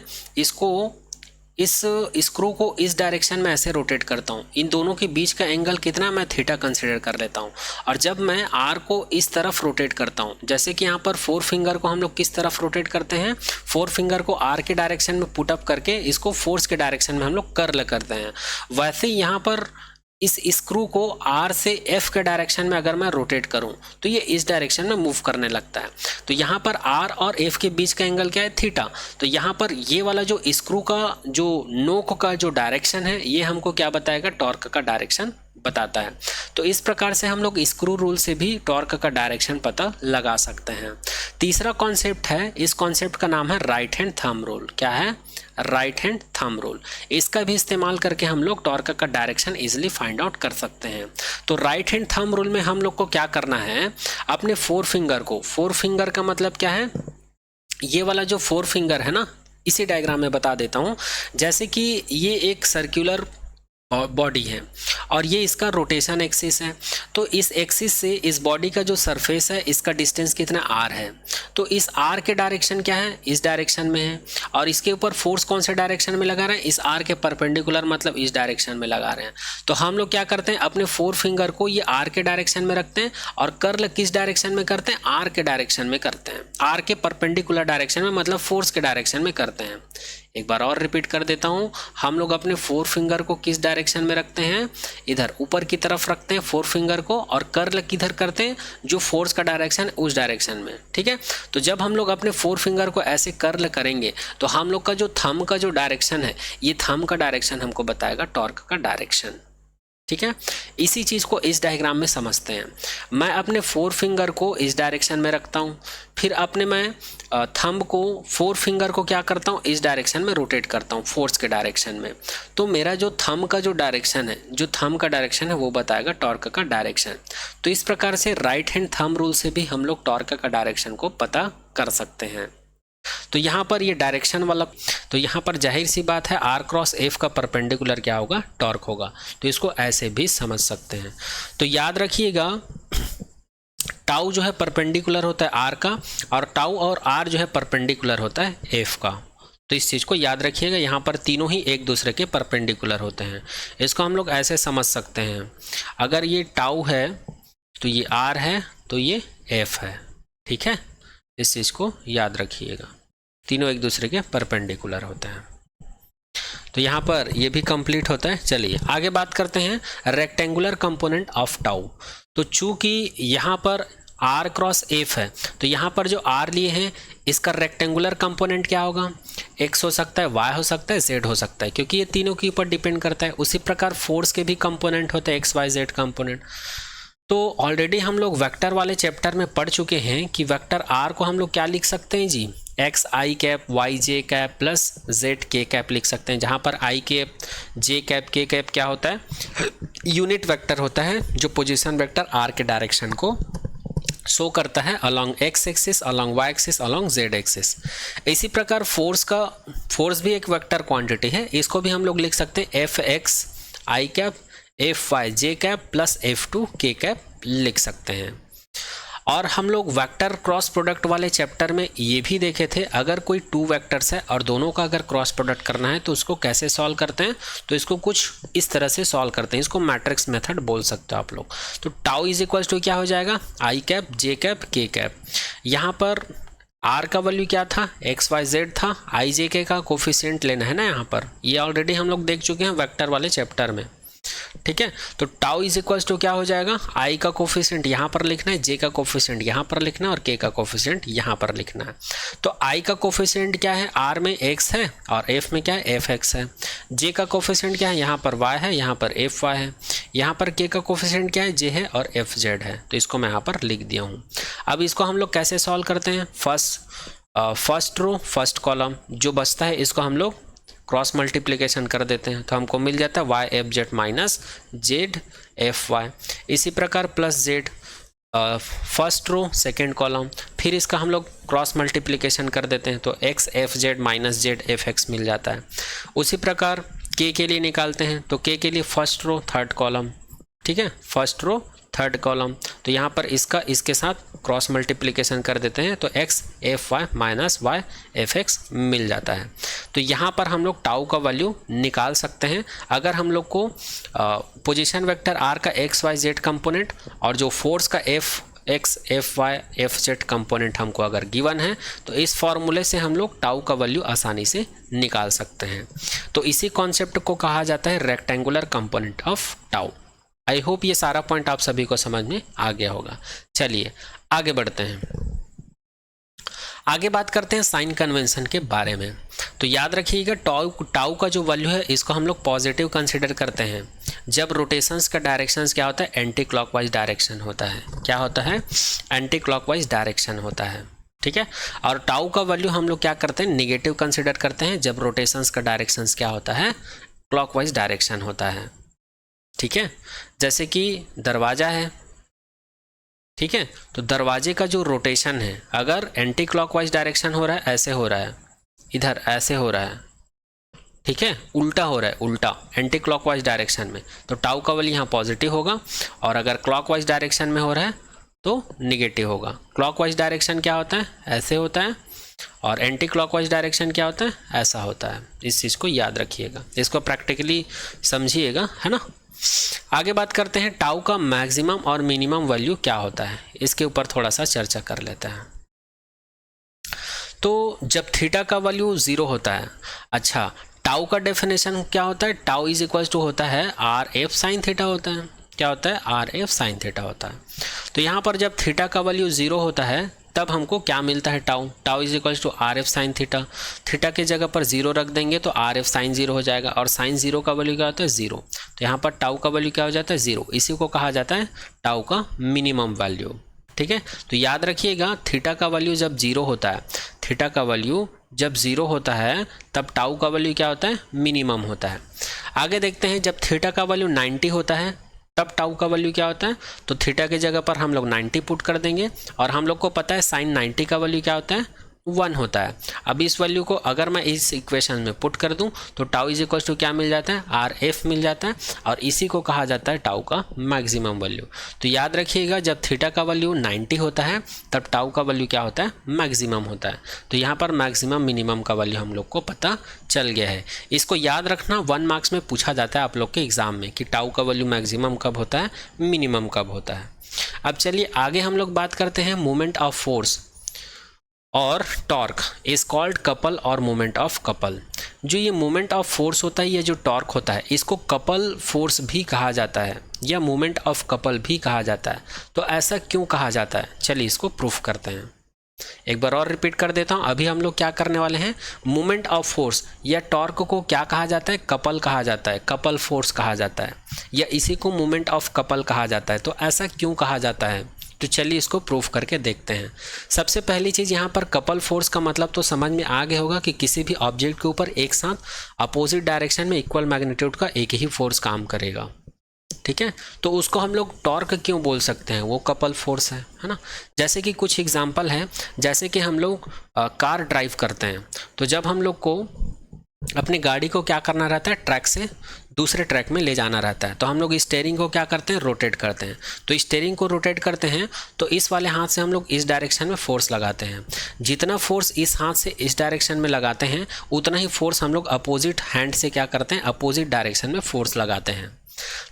[SPEAKER 1] इस स्क्रू को इस डायरेक्शन में ऐसे रोटेट करता हूँ, इन दोनों के बीच का एंगल कितना, मैं थीटा कंसीडर कर लेता हूँ। और जब मैं आर को इस तरफ रोटेट करता हूँ, जैसे कि यहाँ पर 4 फिंगर को हम लोग किस तरफ रोटेट करते हैं, 4 फिंगर को आर के डायरेक्शन में पुट अप करके इसको फोर्स के डायरेक्शन में हम लोग कर्ल करते हैं। वैसे ही यहाँ पर इस स्क्रू को आर से एफ के डायरेक्शन में अगर मैं रोटेट करूं तो ये इस डायरेक्शन में मूव करने लगता है। तो यहाँ पर आर और एफ के बीच का एंगल क्या है, थीटा। तो यहाँ पर ये वाला जो स्क्रू का जो नोक का जो डायरेक्शन है ये हमको क्या बताएगा, टॉर्क का डायरेक्शन बताता है। तो इस प्रकार से हम लोग स्क्रू रूल से भी टॉर्क का डायरेक्शन पता लगा सकते हैं। तीसरा कॉन्सेप्ट है, इस कॉन्सेप्ट का नाम है राइट हैंड थंब रूल। क्या है, राइट हैंड थंब रूल। इसका भी इस्तेमाल करके हम लोग टॉर्क का डायरेक्शन इजीली फाइंड आउट कर सकते हैं। तो राइट हैंड थंब रूल में हम लोग को क्या करना है, अपने फोर फिंगर को, फोर फिंगर का मतलब क्या है, ये वाला जो फोर फिंगर है ना, इसी डायग्राम में बता देता हूं। जैसे कि ये एक सर्कुलर बॉडी है और ये इसका रोटेशन एक्सिस है। तो इस एक्सिस से इस बॉडी का जो सरफेस है इसका डिस्टेंस कितना, आर है। तो इस आर के डायरेक्शन क्या है, इस डायरेक्शन में है। और इसके ऊपर फोर्स कौन से डायरेक्शन में लगा रहे हैं, इस आर के परपेंडिकुलर, मतलब इस डायरेक्शन में लगा रहे हैं। तो हम लोग क्या करते हैं, अपने फोर फिंगर को ये आर के डायरेक्शन में रखते हैं और कर्ल किस डायरेक्शन में करते हैं, आर के डायरेक्शन में करते हैं, आर के परपेंडिकुलर डायरेक्शन में, मतलब फोर्स के डायरेक्शन में करते हैं। एक बार और रिपीट कर देता हूं, हम लोग अपने फोर फिंगर को किस डायरेक्शन में रखते हैं, इधर ऊपर की तरफ रखते हैं फोर फिंगर को, और कर्ल किधर करते हैं, जो फोर्स का डायरेक्शन है उस डायरेक्शन में। ठीक है, तो जब हम लोग अपने फोर फिंगर को ऐसे कर्ल करेंगे तो हम लोग का जो थंब का जो डायरेक्शन है, ये थंब का डायरेक्शन हमको बताएगा टॉर्क का डायरेक्शन। ठीक है, इसी चीज को इस डायग्राम में समझते हैं। मैं अपने फोर फिंगर को इस डायरेक्शन में रखता हूं, फिर अपने मैं थंब को, फोर फिंगर को क्या करता हूं, इस डायरेक्शन में रोटेट करता हूं, फोर्स के डायरेक्शन में। तो मेरा जो थंब का जो डायरेक्शन है, जो थंब का डायरेक्शन है वो बताएगा टॉर्क का डायरेक्शन। तो इस प्रकार से राइट हैंड थंब रूल से भी हम लोग टॉर्क का डायरेक्शन को पता कर सकते हैं। तो यहाँ पर ये डायरेक्शन वाला, तो यहाँ पर जाहिर सी बात है आर क्रॉस एफ का परपेंडिकुलर क्या होगा, टॉर्क होगा। तो इसको ऐसे भी समझ सकते हैं। तो याद रखिएगा, टाउ जो है परपेंडिकुलर होता है आर का, और टाउ और आर जो है परपेंडिकुलर होता है एफ का। तो इस चीज़ को याद रखिएगा, यहाँ पर तीनों ही एक दूसरे के परपेंडिकुलर होते हैं। इसको हम लोग ऐसे समझ सकते हैं, अगर ये टाउ है तो ये आर है, तो ये एफ है। ठीक है, इस चीज़ को याद रखिएगा, तीनों एक दूसरे के परपेंडिकुलर होते हैं। तो यहाँ पर ये भी कंप्लीट होता है। चलिए आगे बात करते हैं रेक्टेंगुलर कंपोनेंट ऑफ टाउ। तो चूंकि यहाँ पर आर क्रॉस एफ है, तो यहाँ पर जो आर लिए हैं इसका रेक्टेंगुलर कंपोनेंट क्या होगा, एक्स हो सकता है, वाई हो सकता है, जेड हो सकता है, क्योंकि ये तीनों के ऊपर डिपेंड करता है। उसी प्रकार फोर्स के भी कंपोनेंट होते हैं, एक्स वाई जेड कंपोनेंट। तो ऑलरेडी हम लोग वेक्टर वाले चैप्टर में पढ़ चुके हैं कि वेक्टर आर को हम लोग क्या लिख सकते हैं जी, X I cap Y J cap plus Z K cap लिख सकते हैं, जहाँ पर I cap J cap K cap क्या होता है, यूनिट वेक्टर होता है जो पोजीशन वेक्टर आर के डायरेक्शन को शो करता है along X axis, along Y axis, along Z axis. इसी प्रकार फोर्स भी एक वेक्टर क्वांटिटी है, इसको भी हम लोग लिख सकते हैं F x I cap F Y J cap plus F two के कैप लिख सकते हैं। और हम लोग वेक्टर क्रॉस प्रोडक्ट वाले चैप्टर में ये भी देखे थे, अगर कोई टू वेक्टर्स है और दोनों का अगर क्रॉस प्रोडक्ट करना है तो उसको कैसे सॉल्व करते हैं, तो इसको कुछ इस तरह से सॉल्व करते हैं, इसको मैट्रिक्स मेथड बोल सकते हो आप लोग। तो टाउ इज इक्वल्स टू क्या हो जाएगा, आई cap J cap K cap. यहाँ पर आर का वैल्यू क्या था, एक्स वाई जेड था, आई जे के का कोफिशिएंट लेना है ना, यहाँ पर ये ऑलरेडी हम लोग देख चुके हैं वेक्टर वाले चैप्टर में। ठीक है, तो टाउ इज इक्वल्स टू क्या हो जाएगा, आई का कोफिशिएंट यहाँ पर लिखना है, जे का कोफिशिएंट यहाँ पर लिखना है और के का कोफिशिएंट यहाँ पर लिखना है। तो आई का कोफिशिएंट क्या है, आर में एक्स है और एफ में क्या है, एफ एक्स है। जे का कोफिशिएंट क्या है, यहाँ पर वाई है, यहाँ पर एफ वाई है। यहाँ पर के का कोफिशिएंट क्या है, जे है और एफ जेड है। तो इसको मैं यहाँ पर लिख दिया हूँ। अब इसको हम लोग कैसे सॉल्व करते हैं, फर्स्ट रो फर्स्ट कॉलम जो बचता है इसको हम लोग क्रॉस मल्टीप्लिकेशन कर देते हैं, तो हमको मिल जाता है Y F Z minus Z F Y. इसी प्रकार plus Z first row second column, फिर इसका हम लोग क्रॉस मल्टीप्लिकेशन कर देते हैं, तो x f Z minus Z f x मिल जाता है। उसी प्रकार के लिए निकालते हैं, तो के लिए फर्स्ट रो थर्ड कॉलम, ठीक है, फर्स्ट रो थर्ड कॉलम। तो यहाँ पर इसके साथ क्रॉस मल्टीप्लिकेशन कर देते हैं, तो x F y minus y f x मिल जाता है। तो यहाँ पर हम लोग टाउ का वैल्यू निकाल सकते हैं। अगर हम लोग को पोजीशन वेक्टर आर का एक्स वाई जेड कंपोनेंट और जो फोर्स का F X F Y F Z component हमको अगर गिवन है, तो इस फॉर्मूले से हम लोग टाउ का वैल्यू आसानी से निकाल सकते हैं। तो इसी कॉन्सेप्ट को कहा जाता है rectangular component of tau. I hope ये सारा पॉइंट आप सभी को समझ में आ गया होगा। चलिए आगे बढ़ते हैं। आगे बात करते हैं साइन कन्वेंशन के बारे में। तो याद रखिएगा टाउ का जो वैल्यू है इसको हम लोग पॉजिटिव कंसिडर करते हैं जब रोटेशंस का डायरेक्शंस क्या होता है, एंटी क्लॉकवाइज डायरेक्शन होता है। क्या होता है? एंटी क्लॉकवाइज डायरेक्शन होता है। ठीक है। और टाउ का वैल्यू हम लोग क्या करते हैं, निगेटिव कंसिडर करते हैं जब रोटेशंस का डायरेक्शंस क्या होता है, क्लॉकवाइज डायरेक्शन होता है। ठीक है। जैसे कि दरवाजा है, ठीक है, तो दरवाजे का जो रोटेशन है अगर एंटी क्लॉकवाइज डायरेक्शन हो रहा है, ऐसे हो रहा है, इधर ऐसे हो रहा है, ठीक है, उल्टा हो रहा है, उल्टा एंटी क्लॉकवाइज डायरेक्शन में, तो टाउ का वैल्यू यहाँ पॉजिटिव होगा। और अगर क्लॉकवाइज डायरेक्शन में हो रहा है तो निगेटिव होगा। क्लॉकवाइज डायरेक्शन क्या होता है, ऐसे होता है, और एंटी क्लॉकवाइज डायरेक्शन क्या होता है, ऐसा होता है। इस चीज़ को याद रखिएगा, इसको प्रैक्टिकली समझिएगा, है ना। आगे बात करते हैं टाउ का मैक्सिमम और मिनिमम वैल्यू क्या होता है, इसके ऊपर थोड़ा सा चर्चा कर लेते हैं। तो जब थीटा का वैल्यू 0 होता है, अच्छा टाउ का डेफिनेशन क्या होता है, टाउ इज इक्वल टू होता है आर एफ साइन थीटा होता है। क्या होता है, आर एफ साइन थीटा होता है। तो यहाँ पर जब थीटा का वैल्यू 0 होता है तब हमको क्या मिलता है, tau is equal to R F sine theta. Theta की जगह पर 0 रख देंगे तो आर एफ साइन 0 हो जाएगा, और साइन 0 का वैल्यू क्या होता है, 0। तो यहाँ पर टाउ का वैल्यू क्या हो जाता है, 0। इसी को कहा जाता है टाउ का मिनिमम वैल्यू। ठीक है। तो याद रखिएगा थीटा का वैल्यू जब 0 होता है, थीटा का वैल्यू जब 0 होता है तब टाउ का वैल्यू क्या होता है, मिनिमम होता है। आगे देखते हैं जब थीटा का वैल्यू 90 होता है तब टाउ का वैल्यू क्या होता है, तो थीटा की जगह पर हम लोग 90 पुट कर देंगे, और हम लोग को पता है साइन 90 का वैल्यू क्या होता है, 1 होता है। अब इस वैल्यू को अगर मैं इस इक्वेशन में पुट कर दूं तो टाउ इज इक्वल टू क्या मिल जाता है, आर एफ मिल जाता है, और इसी को कहा जाता है टाउ का मैक्सिमम वैल्यू। तो याद रखिएगा जब थीटा का वैल्यू 90 होता है तब टाउ का वैल्यू क्या होता है, मैक्सिमम होता है। तो यहाँ पर मैक्सिमम मिनिमम का वैल्यू हम लोग को पता चल गया है। इसको याद रखना, 1 मार्क्स में पूछा जाता है आप लोग के एग्जाम में कि टाउ का वैल्यू मैक्सिमम कब होता है, मिनिमम कब होता है। अब चलिए आगे हम लोग बात करते हैं मोमेंट ऑफ फोर्स और टॉर्क इज कॉल्ड कपल और मोमेंट ऑफ कपल। जो ये मोमेंट ऑफ फोर्स होता है, ये जो टॉर्क होता है, इसको कपल फोर्स भी कहा जाता है या मोमेंट ऑफ कपल भी कहा जाता है। तो ऐसा क्यों कहा जाता है, चलिए इसको प्रूफ करते हैं। एक बार और रिपीट कर देता हूँ। अभी हम लोग क्या करने वाले हैं, मोमेंट ऑफ फोर्स या टॉर्क को क्या कहा जाता है, कपल कहा जाता है, कपल फोर्स कहा जाता है, या इसी को मोमेंट ऑफ कपल कहा जाता है। तो ऐसा क्यों कहा जाता है, तो चलिए इसको प्रूफ करके देखते हैं। सबसे पहली चीज़ यहाँ पर कपल फोर्स का मतलब तो समझ में आ गया होगा कि किसी भी ऑब्जेक्ट के ऊपर एक साथ अपोजिट डायरेक्शन में इक्वल मैग्नीट्यूड का एक ही फोर्स काम करेगा। ठीक है। तो उसको हम लोग टॉर्क क्यों बोल सकते हैं, वो कपल फोर्स है ना। जैसे कि कुछ एग्जांपल है, जैसे कि हम लोग कार ड्राइव करते हैं, तो जब हम लोग को अपनी गाड़ी को क्या करना रहता है, ट्रैक से दूसरे ट्रैक में ले जाना रहता है, तो हम लोग स्टीयरिंग को क्या करते हैं, रोटेट करते हैं। तो स्टीयरिंग को रोटेट करते हैं तो इस वाले हाथ से हम लोग इस डायरेक्शन में फोर्स लगाते हैं। जितना फोर्स इस हाथ से इस डायरेक्शन में लगाते हैं उतना ही फोर्स हम लोग अपोजिट हैंड से क्या करते हैं, अपोजिट डायरेक्शन में फोर्स लगाते हैं।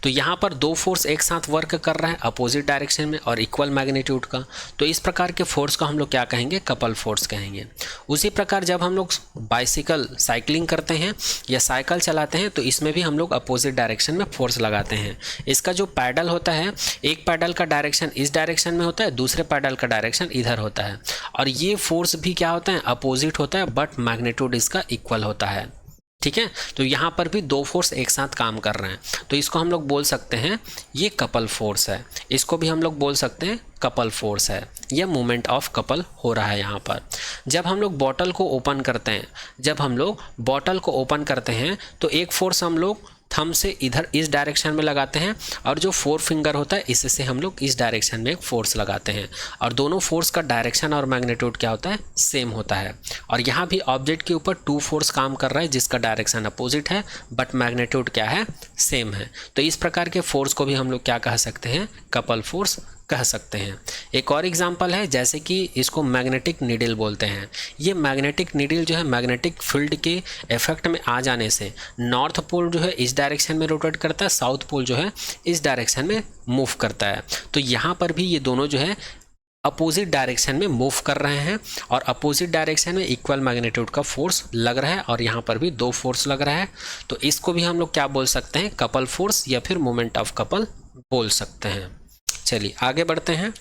[SPEAKER 1] तो यहाँ पर 2 फोर्स एक साथ वर्क कर रहा है अपोजिट डायरेक्शन में और इक्वल मैग्नीट्यूड का, तो इस प्रकार के फोर्स को हम लोग क्या कहेंगे, कपल फोर्स कहेंगे। उसी प्रकार जब हम लोग बाइसिकल साइकिलिंग करते हैं या साइकिल चलाते हैं तो इसमें भी हम लोग अपोजिट डायरेक्शन में फोर्स लगाते हैं। इसका जो पैडल होता है, एक पैडल का डायरेक्शन इस डायरेक्शन में होता है, दूसरे पैडल का डायरेक्शन इधर होता है, और ये फोर्स भी क्या होता है, अपोजिट होता है, बट मैग्नीट्यूड इसका इक्वल होता है। ठीक है। तो यहाँ पर भी 2 फोर्स एक साथ काम कर रहे हैं, तो इसको हम लोग बोल सकते हैं ये कपल फोर्स है। इसको भी हम लोग बोल सकते हैं कपल फोर्स है, यह मूवमेंट ऑफ कपल हो रहा है यहाँ पर। जब हम लोग बॉटल को ओपन करते हैं, जब हम लोग बॉटल को ओपन करते हैं तो एक फोर्स हम लोग थंब से इधर इस डायरेक्शन में लगाते हैं, और जो 4 फिंगर होता है इससे हम लोग इस डायरेक्शन में एक फोर्स लगाते हैं, और दोनों फोर्स का डायरेक्शन और मैग्नीट्यूड क्या होता है, सेम होता है। और यहाँ भी ऑब्जेक्ट के ऊपर 2 फोर्स काम कर रहा है जिसका डायरेक्शन अपोजिट है बट मैग्नीट्यूड क्या है, सेम है। तो इस प्रकार के फोर्स को भी हम लोग क्या कह सकते हैं, कपल फोर्स कह सकते हैं। एक और एग्जांपल है, जैसे कि इसको मैग्नेटिक नीडल बोलते हैं। ये मैग्नेटिक नीडल जो है मैग्नेटिक फील्ड के इफेक्ट में आ जाने से नॉर्थ पोल जो है इस डायरेक्शन में रोटेट करता है, साउथ पोल जो है इस डायरेक्शन में मूव करता है। तो यहाँ पर भी ये दोनों जो है अपोजिट डायरेक्शन में मूव कर रहे हैं, और अपोजिट डायरेक्शन में इक्वल मैग्नीट्यूड का फोर्स लग रहा है, और यहाँ पर भी 2 फोर्स लग रहा है। तो इसको भी हम लोग क्या बोल सकते हैं, कपल फोर्स या फिर मोमेंट ऑफ कपल बोल सकते हैं। चलिए आगे बढ़ते हैं,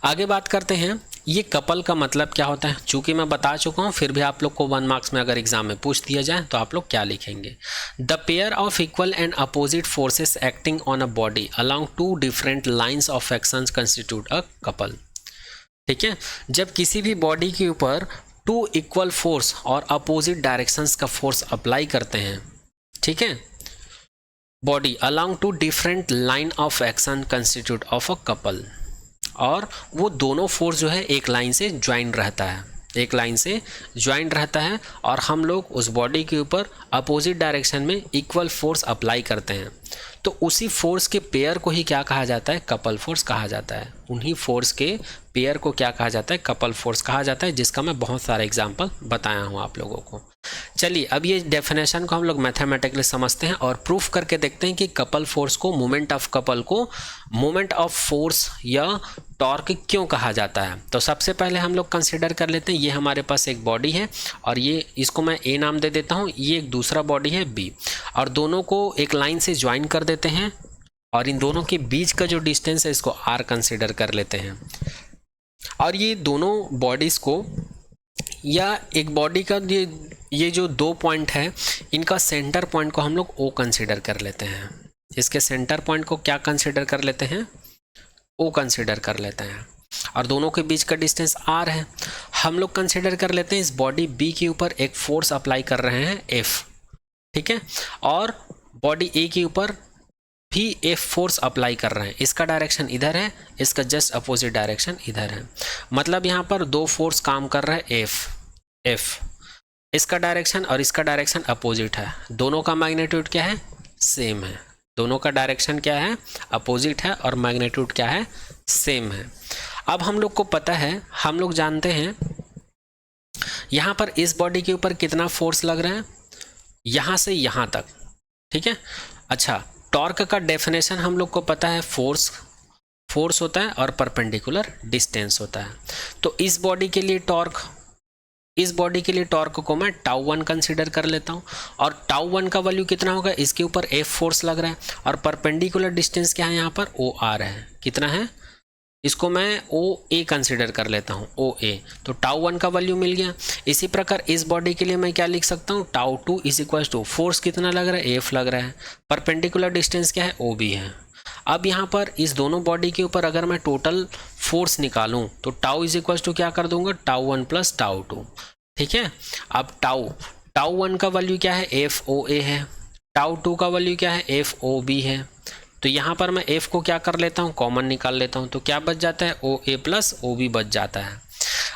[SPEAKER 1] आगे बात करते हैं ये कपल का मतलब क्या होता है। चूंकि मैं बता चुका हूं, फिर भी आप लोग को 1 मार्क्स में अगर एग्जाम में पूछ दिया जाए तो आप लोग क्या लिखेंगे। The pair of equal and opposite forces acting on a body along 2 different lines of action constitute a couple. ठीक है, जब किसी भी बॉडी के ऊपर 2 इक्वल फोर्स और अपोजिट डायरेक्शंस का फोर्स अप्लाई करते हैं, ठीक है, body along 2 different line of action constitute of a couple, और वो दोनों फोर्स जो है एक लाइन से ज्वाइन रहता है, एक लाइन से ज्वाइन रहता है, और हम लोग उस बॉडी के ऊपर अपोजिट डायरेक्शन में इक्वल फोर्स अप्लाई करते हैं, तो उसी फोर्स के पेयर को ही क्या कहा जाता है, कपल फोर्स कहा जाता है। उन्हीं फोर्स के पेयर को क्या कहा जाता है, कपल फोर्स कहा जाता है, जिसका मैं बहुत सारे एग्जाम्पल बताया हूँ आप लोगों को। चलिए अब ये डेफिनेशन को हम लोग मैथमेटिकली समझते हैं और प्रूफ करके देखते हैं कि कपल फोर्स को, मोमेंट ऑफ कपल को मोमेंट ऑफ फोर्स या टॉर्क क्यों कहा जाता है। तो सबसे पहले हम लोग कंसिडर कर लेते हैं, ये हमारे पास एक बॉडी है और ये, इसको मैं ए नाम दे देता हूँ, ये एक दूसरा बॉडी है बी, और दोनों को एक लाइन से ज्वाइन कर देते हैं, और इन दोनों के बीच का जो डिस्टेंस है इसको आर कंसिडर कर लेते हैं। और ये दोनों बॉडीज़ को, या एक बॉडी का ये जो 2 पॉइंट है, इनका सेंटर पॉइंट को हम लोग ओ कंसिडर कर लेते हैं। इसके सेंटर पॉइंट को क्या कंसिडर कर लेते हैं, ओ कंसिडर कर लेते हैं, और दोनों के बीच का डिस्टेंस आर है। हम लोग कंसिडर कर लेते हैं इस बॉडी बी के ऊपर एक फोर्स अप्लाई कर रहे हैं एफ, ठीक है, और बॉडी ए के ऊपर भी एफ फोर्स अप्लाई कर रहे हैं। इसका डायरेक्शन इधर है, इसका जस्ट अपोजिट डायरेक्शन इधर है, मतलब यहाँ पर 2 फोर्स काम कर रहा है एफ, इसका डायरेक्शन और इसका डायरेक्शन अपोजिट है। दोनों का मैग्नीट्यूड क्या है, सेम है। दोनों का डायरेक्शन क्या है, अपोजिट है, और मैग्नीट्यूड क्या है, सेम है। अब हम लोग को पता है, हम लोग जानते हैं यहाँ पर इस बॉडी के ऊपर कितना फोर्स लग रहा है, यहाँ से यहाँ तक, ठीक है। अच्छा, टॉर्क का डेफिनेशन हम लोग को पता है, फोर्स होता है और परपेंडिकुलर डिस्टेंस होता है। तो इस बॉडी के लिए टॉर्क को मैं टाउ 1 कंसिडर कर लेता हूँ, और टाउ 1 का वैल्यू कितना होगा, इसके ऊपर एफ फोर्स लग रहा है, और परपेंडिकुलर डिस्टेंस क्या है, यहाँ पर ओ आर है। कितना है, इसको मैं ओ ए कंसिडर कर लेता हूँ, ओ ए, तो टाउ 1 का वैल्यू मिल गया। इसी प्रकार इस बॉडी के लिए मैं क्या लिख सकता हूँ, tau 2 is equal to, force कितना लग रहा है, एफ लग रहा है, परपेंडिकुलर डिस्टेंस क्या है, ओ बी है। अब यहाँ पर इस दोनों बॉडी के ऊपर अगर मैं टोटल फोर्स निकालूं तो टाउ इज इक्वल टू क्या कर दूंगा, टाउ 1 प्लस टाउ 2, ठीक है। अब टाउ 1 का वैल्यू क्या है, एफ ओ ए है, टाउ 2 का वैल्यू क्या है, एफ ओ बी है। तो यहाँ पर मैं एफ को क्या कर लेता हूँ, कॉमन निकाल लेता हूँ, तो क्या बच जाता है, ओ ए प्लस ओ बी बच जाता है।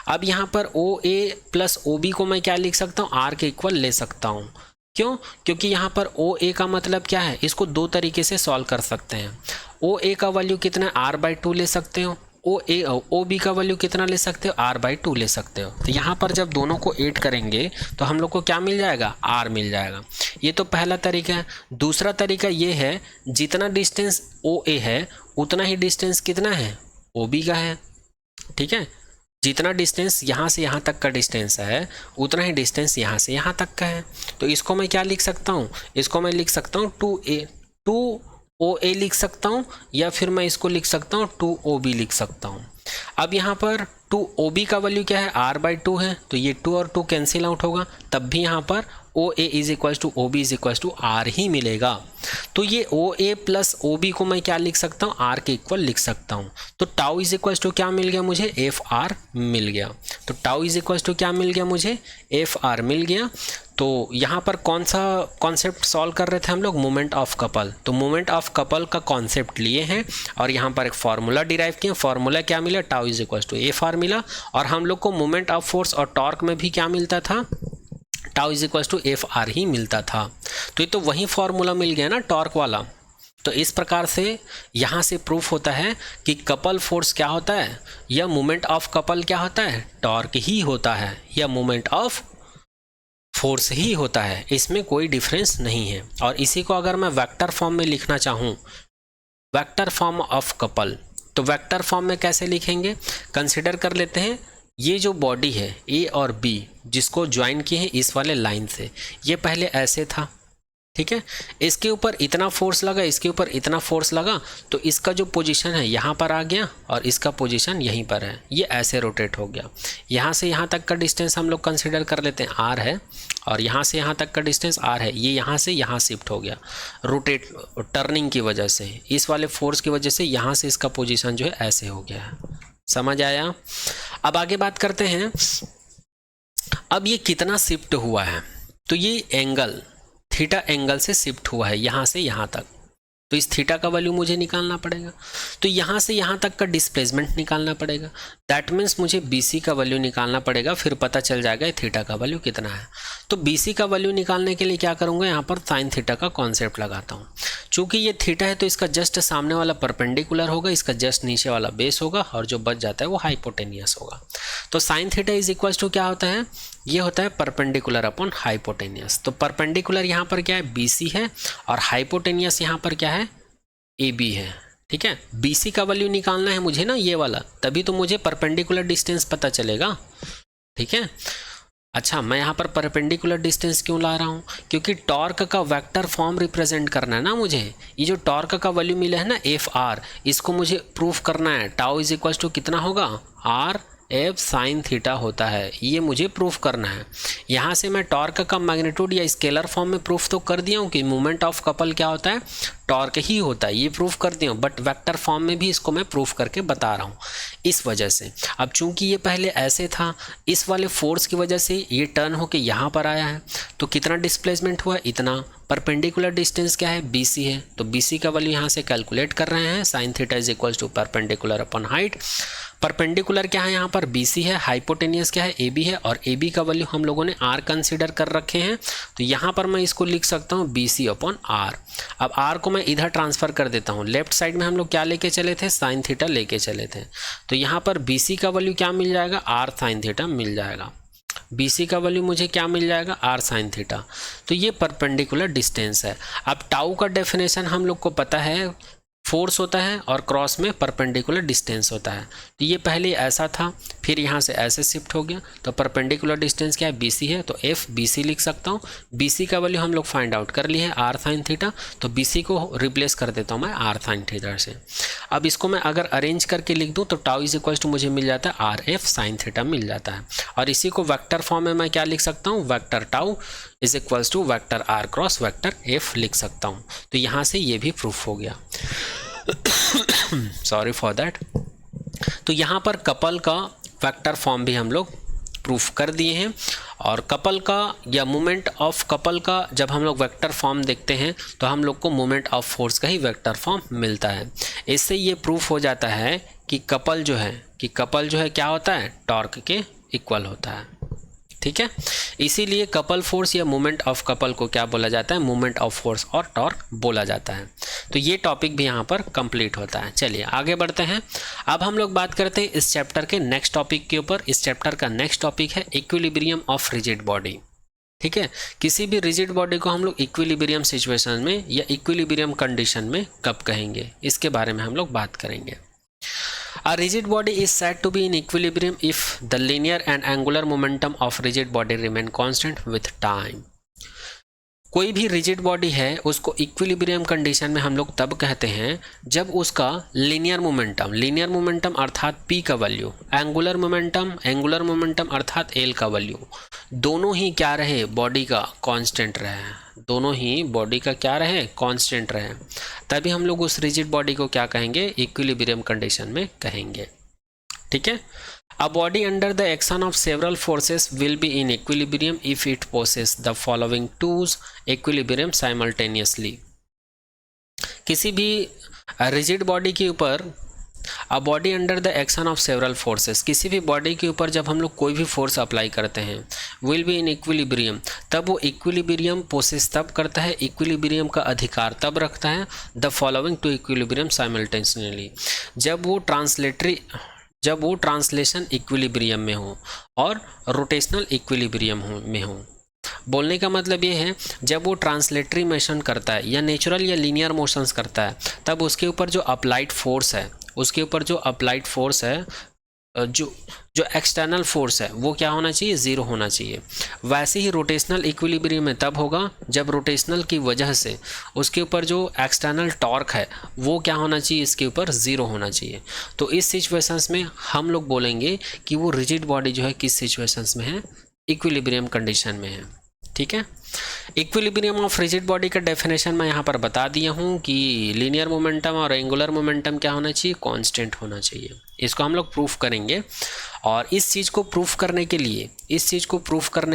[SPEAKER 1] अब यहाँ पर ओ ए प्लस ओ बी को मैं क्या लिख सकता हूँ, आर के इक्वल ले सकता हूँ। क्यों, क्योंकि यहाँ पर ओ ए का मतलब क्या है, इसको 2 तरीके से सॉल्व कर सकते हैं। ओ ए का वैल्यू कितना, r/2 ले सकते हो, ओ बी का वैल्यू कितना ले सकते हो, r/2 ले सकते हो। तो यहाँ पर जब दोनों को ऐड करेंगे तो हम लोग को क्या मिल जाएगा, r मिल जाएगा। ये तो पहला तरीका है। दूसरा तरीका ये है, जितना डिस्टेंस ओ ए है उतना ही डिस्टेंस कितना है, ओ बी का है, ठीक है। जितना डिस्टेंस यहाँ से यहाँ तक का डिस्टेंस है उतना ही डिस्टेंस यहाँ से यहाँ तक का है। तो इसको मैं क्या लिख सकता हूँ, इसको मैं लिख सकता हूँ 2OA लिख सकता हूँ, या फिर मैं इसको लिख सकता हूँ 2OB लिख सकता हूँ। अब यहाँ पर 2OB का वैल्यू क्या है, r/2 है, तो ये 2 और 2 कैंसिल आउट होगा, तब भी यहाँ पर OA is equal to OB is equal to R ही मिलेगा। तो ये OA प्लस OB को मैं क्या लिख सकता हूँ, R के इक्वल लिख सकता हूँ। तो टाउ इज इक्वल टू क्या मिल गया मुझे, FR मिल गया। तो टाउ इज इक्वल टू क्या मिल गया मुझे, FR मिल गया। तो यहाँ पर कौन सा कॉन्सेप्ट सॉल्व कर रहे थे हम लोग, मोमेंट ऑफ कपल। तो मोमेंट ऑफ कपल का कॉन्सेप्ट लिए हैं और यहाँ पर एक फार्मूला डिराइव किया। फार्मूला क्या मिला, tau is equal to FR मिला। और हम लोग को मोमेंट ऑफ फोर्स और टॉर्क में भी क्या मिलता था, tau is equal to FR ही मिलता था। तो ये तो वही फार्मूला मिल गया ना टॉर्क वाला। तो इस प्रकार से यहाँ से प्रूफ होता है कि कपल फोर्स क्या होता है, या मोमेंट ऑफ कपल क्या होता है, टॉर्क ही होता है, या मोमेंट ऑफ फोर्स ही होता है। इसमें कोई डिफरेंस नहीं है। और इसी को अगर मैं वेक्टर फॉर्म में लिखना चाहूँ, वेक्टर फॉर्म ऑफ कपल, तो वेक्टर फॉर्म में कैसे लिखेंगे, कंसिडर कर लेते हैं ये जो बॉडी है ए और बी जिसको ज्वाइन किए हैं इस वाले लाइन से, ये पहले ऐसे था, ठीक है, इसके ऊपर इतना फोर्स लगा, इसके ऊपर इतना फोर्स लगा, तो इसका जो पोजीशन है यहाँ पर आ गया और इसका पोजीशन यहीं पर है, ये ऐसे रोटेट हो गया। यहाँ से यहाँ तक का डिस्टेंस हम लोग कंसिडर कर लेते हैं r है, और यहाँ से यहाँ तक का डिस्टेंस r है, ये यहाँ से यहाँ शिफ्ट हो गया रोटेट टर्निंग की वजह से, इस वाले फोर्स की वजह से यहाँ से इसका पोजीशन जो है ऐसे हो गया है। समझ आया? अब आगे बात करते हैं, अब ये कितना शिफ्ट हुआ है, तो ये एंगल थीटा एंगल से शिफ्ट हुआ है यहाँ से यहाँ तक, तो इस थीटा का वैल्यू मुझे निकालना पड़ेगा। तो यहाँ से यहाँ तक का डिस्प्लेसमेंट निकालना पड़ेगा, दैट मीन्स मुझे BC का वैल्यू निकालना पड़ेगा, फिर पता चल जाएगा थीटा का वैल्यू कितना है। तो BC का वैल्यू निकालने के लिए क्या करूँगा, यहाँ पर साइन थीटा का कॉन्सेप्ट लगाता हूँ। चूँकि ये थीटा है तो इसका जस्ट सामने वाला परपेंडिकुलर होगा, इसका जस्ट नीचे वाला बेस होगा, और जो बच जाता है वो हाइपोटेनियस होगा। तो sine theta is equals to क्या होता है, ये होता है परपेंडिकुलर अपॉन हाइपोटेनियस। तो परपेंडिकुलर यहाँ पर क्या है, BC है, और हाइपोटेनियस यहाँ पर क्या है, AB है। ठीक है, BC का वैल्यू निकालना है मुझे ना, ये वाला, तभी तो मुझे परपेंडिकुलर डिस्टेंस पता चलेगा। ठीक है, अच्छा मैं यहाँ पर परपेंडिकुलर डिस्टेंस क्यों ला रहा हूँ, क्योंकि टॉर्क का वेक्टर फॉर्म रिप्रेजेंट करना है ना मुझे। ये जो टॉर्क का वैल्यू मिला है ना FR, इसको मुझे प्रूफ करना है। टाउ इज इक्वल्स टू कितना होगा, R F साइन थीटा होता है, ये मुझे प्रूफ करना है। यहाँ से मैं टॉर्क का मैग्नीट्यूड या स्केलर फॉर्म में प्रूफ तो कर दिया हूँ कि मोमेंट ऑफ कपल क्या होता है, टॉर्क ही होता है, ये प्रूफ कर दिया हूँ, बट वेक्टर फॉर्म में भी इसको मैं प्रूफ करके बता रहा हूँ इस वजह से। अब चूंकि ये पहले ऐसे था, इस वाले फोर्स की वजह से ये टर्न होके यहाँ पर आया है, तो कितना डिस्प्लेसमेंट हुआ, इतना। परपेंडिकुलर डिस्टेंस क्या है, BC है, तो BC का वैल्यू यहाँ से कैलकुलेट कर रहे हैं, sine theta is equals to perpendicular upon height. Perpendicular क्या है, यहाँ पर BC है, हाइपोटेनियस क्या है, AB है, और AB का वैल्यू हम लोगों ने R कंसीडर कर रखे हैं, तो यहाँ पर मैं इसको लिख सकता हूँ BC अपॉन R। अब R को मैं इधर ट्रांसफर कर देता हूँ, लेफ्ट साइड में हम लोग क्या लेके चले थे, साइन थीटा लेके चले थे, तो यहाँ पर BC का वैल्यू क्या मिल जाएगा, R साइन थीटा मिल जाएगा। BC का वैल्यू मुझे क्या मिल जाएगा, R साइन थीटा। तो ये परपेंडिकुलर डिस्टेंस है। अब टाउ का डेफिनेशन हम लोग को पता है, फोर्स होता है और क्रॉस में परपेंडिकुलर डिस्टेंस होता है। तो ये पहले ऐसा था, फिर यहाँ से ऐसे शिफ्ट हो गया, तो परपेंडिकुलर डिस्टेंस क्या है, BC है, तो FBC लिख सकता हूँ। BC का वैल्यू हम लोग फाइंड आउट कर लिए है, R साइन थीटा, तो BC को रिप्लेस कर देता हूँ मैं R साइन थीटा से। अब इसको मैं अगर अरेंज करके लिख दूँ तो टाउ इज इक्वल्स टू मुझे मिल जाता है RF साइन थीटा मिल जाता है, और इसी को वेक्टर फॉर्म में मैं क्या लिख सकता हूँ, vector tau is equals to vector R cross vector F लिख सकता हूँ। तो यहाँ से ये भी प्रूफ हो गया, सॉरी फॉर दैट। तो यहाँ पर कपल का वेक्टर फॉर्म भी हम लोग प्रूफ कर दिए हैं, और कपल का या मोमेंट ऑफ कपल का जब हम लोग वेक्टर फॉर्म देखते हैं तो हम लोग को मोमेंट ऑफ फोर्स का ही वेक्टर फॉर्म मिलता है। इससे ये प्रूफ हो जाता है कि कपल जो है क्या होता है, टॉर्क के इक्वल होता है। ठीक है, इसीलिए कपल फोर्स या मोमेंट ऑफ कपल को क्या बोला जाता है, मोमेंट ऑफ फोर्स और टॉर्क बोला जाता है। तो ये टॉपिक भी यहाँ पर कंप्लीट होता है। चलिए आगे बढ़ते हैं। अब हम लोग बात करते हैं इस चैप्टर के नेक्स्ट टॉपिक के ऊपर। इस चैप्टर का नेक्स्ट टॉपिक है इक्विलिब्रियम ऑफ रिजिड बॉडी। ठीक है, किसी भी रिजिड बॉडी को हम लोग इक्विलिब्रियम सिचुएशन में या इक्विलिब्रियम कंडीशन में कब कहेंगे, इसके बारे में हम लोग बात करेंगे। A rigid body is said to be in equilibrium if the linear and angular momentum of rigid body remain constant with time. कोई भी रिजिड बॉडी है उसको इक्विलिब्रियम कंडीशन में हम लोग तब कहते हैं जब उसका लीनियर मोमेंटम अर्थात P का वैल्यू, एंगुलर मोमेंटम अर्थात L का वैल्यू, दोनों ही क्या रहे, बॉडी का कांस्टेंट रहे, तभी हम लोग उस रिजिड बॉडी को क्या कहेंगे, इक्विलिब्रियम कंडीशन में कहेंगे। ठीक है, A body under the action of several forces will be in equilibrium if it possesses the following two's equilibrium simultaneously. किसी भी रिजिड बॉडी के ऊपर A body under the action of several forces, किसी भी बॉडी के ऊपर जब हम लोग कोई भी फोर्स अप्लाई करते हैं, will be in equilibrium, तब वो इक्विलिब्रियम पोसेस तब करता है, इक्विलिब्रियम का अधिकार तब रखता है, the following two equilibrium simultaneously, जब वो ट्रांसलेशन इक्विलिब्रियम में हो और रोटेशनल इक्विलिब्रियम में हो। बोलने का मतलब ये है, जब वो ट्रांसलेटरी मोशन करता है या नेचुरल या लीनियर मोशंस करता है, तब उसके ऊपर जो अप्लाइड फोर्स है जो जो एक्सटर्नल फोर्स है वो क्या होना चाहिए, ज़ीरो होना चाहिए। वैसे ही रोटेशनल इक्विलिब्रियम में तब होगा जब रोटेशनल की वजह से उसके ऊपर जो एक्सटर्नल टॉर्क है वो क्या होना चाहिए, इसके ऊपर ज़ीरो होना चाहिए। तो इस सिचुएशंस में हम लोग बोलेंगे कि वो रिजिड बॉडी जो है किस सिचुएशंस में है, इक्विलिब्रियम कंडीशन में है। ठीक है, इक्विलिब्रियम ऑफ रिजिड बॉडी का डेफिनेशन मैं यहाँ पर बता दिया हूँ कि लीनियर मोमेंटम और एंगुलर मोमेंटम क्या होना चाहिए, कांस्टेंट होना चाहिए। इसको हम लोग प्रूफ करेंगे और इस चीज़ को प्रूफ करने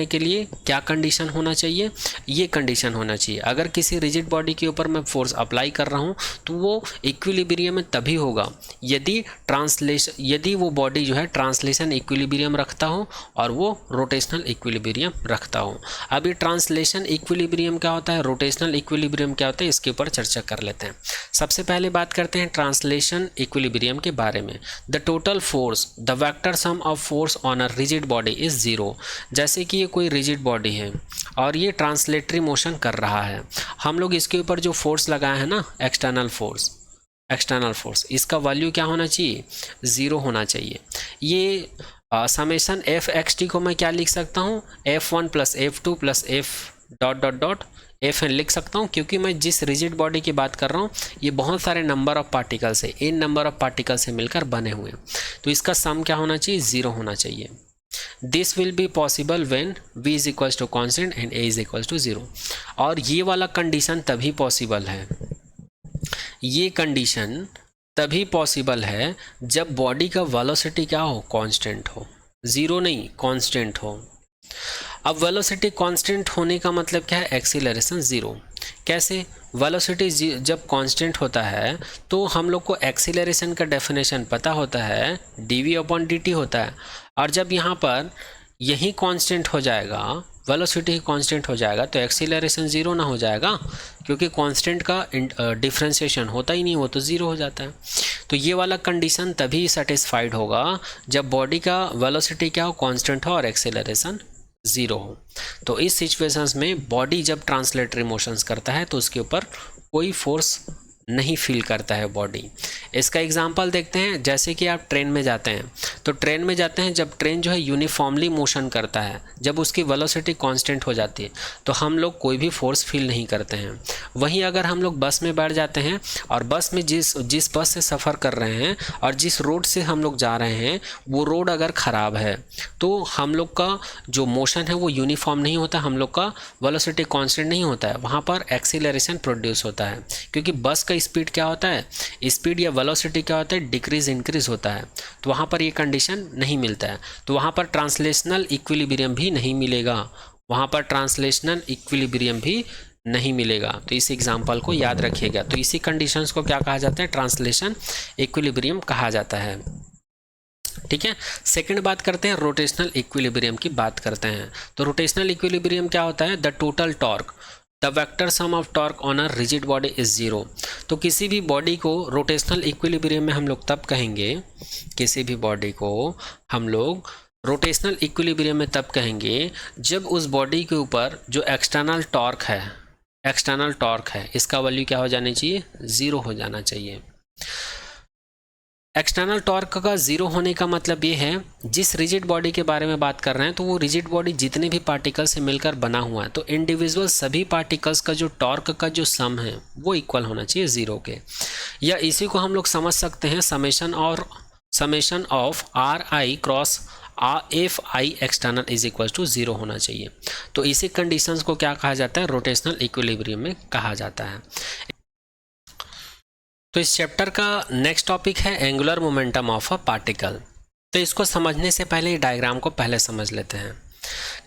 [SPEAKER 1] के लिए क्या कंडीशन होना चाहिए, ये कंडीशन होना चाहिए। अगर किसी रिजिड बॉडी के ऊपर मैं फोर्स अप्लाई कर रहा हूँ तो वो इक्विलिब्रियम में तभी होगा यदि वो बॉडी जो है ट्रांसलेशन इक्विलिब्रियम रखता हो और वो रोटेशनल इक्विलिब्रियम रखता हो। अब ये ट्रांसलेशन इक्विलिब्रियम क्या होता है, रोटेशनल इक्विलिब्रियम क्या होता है, इसके ऊपर चर्चा कर लेते हैं। सबसे पहले बात करते हैं ट्रांसलेशन इक्विलिब्रियम के बारे में। The total force, the vector sum of force on a rigid body is zero. जैसे कि ये कोई रिजिड बॉडी है और ये ट्रांसलेटरी मोशन कर रहा है, हम लोग इसके ऊपर जो फोर्स लगाए हैं ना, एक्सटर्नल फोर्स, इसका वैल्यू क्या होना चाहिए, ज़ीरो होना चाहिए। ये समेशन एफ एक्स टी को मैं क्या लिख सकता हूँ, F1 + F2 + F ... FN लिख सकता हूँ, क्योंकि मैं जिस रिजिड बॉडी की बात कर रहा हूँ ये बहुत सारे नंबर ऑफ पार्टिकल्स है, इन नंबर ऑफ पार्टिकल से मिलकर बने हुए हैं, तो इसका सम क्या होना चाहिए, ज़ीरो होना चाहिए। This will be possible when v = constant and a = 0। और ये वाला कंडीशन तभी पॉसिबल है, ये कंडीशन तभी पॉसिबल है जब बॉडी का वेलोसिटी क्या हो, कांस्टेंट हो, ज़ीरो नहीं कांस्टेंट हो। अब वेलोसिटी कांस्टेंट होने का मतलब क्या है, एक्सीलरेशन ज़ीरो। कैसे, वेलोसिटी जब कांस्टेंट होता है तो हम लोग को एक्सीलरेशन का डेफिनेशन पता होता है, dv/dt होता है। और जब यहाँ पर यही कांस्टेंट हो जाएगा, वेलोसिटी कांस्टेंट हो जाएगा, तो एक्सीलरेशन ज़ीरो ना हो जाएगा, क्योंकि कांस्टेंट का डिफ्रेंशिएशन होता ही नहीं, वो तो ज़ीरो हो जाता है। तो ये वाला कंडीशन तभी सेटिस्फाइड होगा जब बॉडी का वेलोसिटी क्या हो, कांस्टेंट हो और एक्सीलरेशन ज़ीरो हो। तो इस सिचुएशंस में बॉडी जब ट्रांसलेटरी मोशंस करता है तो उसके ऊपर कोई फोर्स नहीं फील करता है बॉडी। इसका एग्जांपल देखते हैं, जैसे कि आप ट्रेन में जाते हैं, तो ट्रेन में जाते हैं जब ट्रेन जो है यूनिफॉर्मली मोशन करता है, जब उसकी वेलोसिटी कांस्टेंट हो जाती है तो हम लोग कोई भी फोर्स फील नहीं करते हैं। वहीं अगर हम लोग बस में बैठ जाते हैं और बस में जिस बस से सफ़र कर रहे हैं और जिस रोड से हम लोग जा रहे हैं वो रोड अगर ख़राब है तो हम लोग का जो मोशन है वो यूनिफॉर्म नहीं होता, हम लोग का वेलोसिटी कांस्टेंट नहीं होता है, वहाँ पर एक्सीलरेशन प्रोड्यूस होता है। क्योंकि बस का स्पीड क्या होता है, स्पीड या वेलोसिटी क्या होता है, डिक्रीज इंक्रीज होता है, तो वहाँ पर ये कंडीशन नहीं मिलता है। तो वहाँ पर ट्रांसलेशनल इक्विलिब्रियम भी नहीं मिलेगा, वहाँ पर ट्रांसलेशनल इक्विलिब्रियम भी नहीं मिलेगा। तो इस एग्जाम्पल को याद रखिएगा। तो इसी कंडीशंस को क्या कहा जाता है, ट्रांसलेशन इक्विलिब्रियम कहा जाता है। ठीक है, सेकंड बात करते हैं रोटेशनल इक्विलिब्रियम की बात करते हैं। तो रोटेशनल इक्विलिब्रियम क्या होता है, the total torque, the vector sum of torque on a rigid body is zero. तो किसी भी बॉडी को रोटेशनल इक्विलिब्रियम में हम लोग तब कहेंगे, किसी भी बॉडी को हम लोग रोटेशनल इक्विलिब्रियम में तब कहेंगे जब उस बॉडी के ऊपर जो एक्सटर्नल टॉर्क है इसका वैल्यू क्या हो जानी चाहिए, ज़ीरो हो जाना चाहिए। एक्सटर्नल टॉर्क का ज़ीरो होने का मतलब ये है, जिस रिजिड बॉडी के बारे में बात कर रहे हैं तो वो रिजिड बॉडी जितने भी पार्टिकल से मिलकर बना हुआ है, तो इंडिविजुअल सभी पार्टिकल्स का जो टॉर्क का जो सम है वो इक्वल होना चाहिए ज़ीरो के। या इसी को हम लोग समझ सकते हैं summation of RI cross FI external is equal to zero होना चाहिए। तो इसी कंडीशंस को क्या कहा जाता है, रोटेशनल इक्विलिब्रियम में कहा जाता है। तो इस चैप्टर का नेक्स्ट टॉपिक है angular momentum of a particle. तो इसको समझने से पहले डायग्राम को पहले समझ लेते हैं।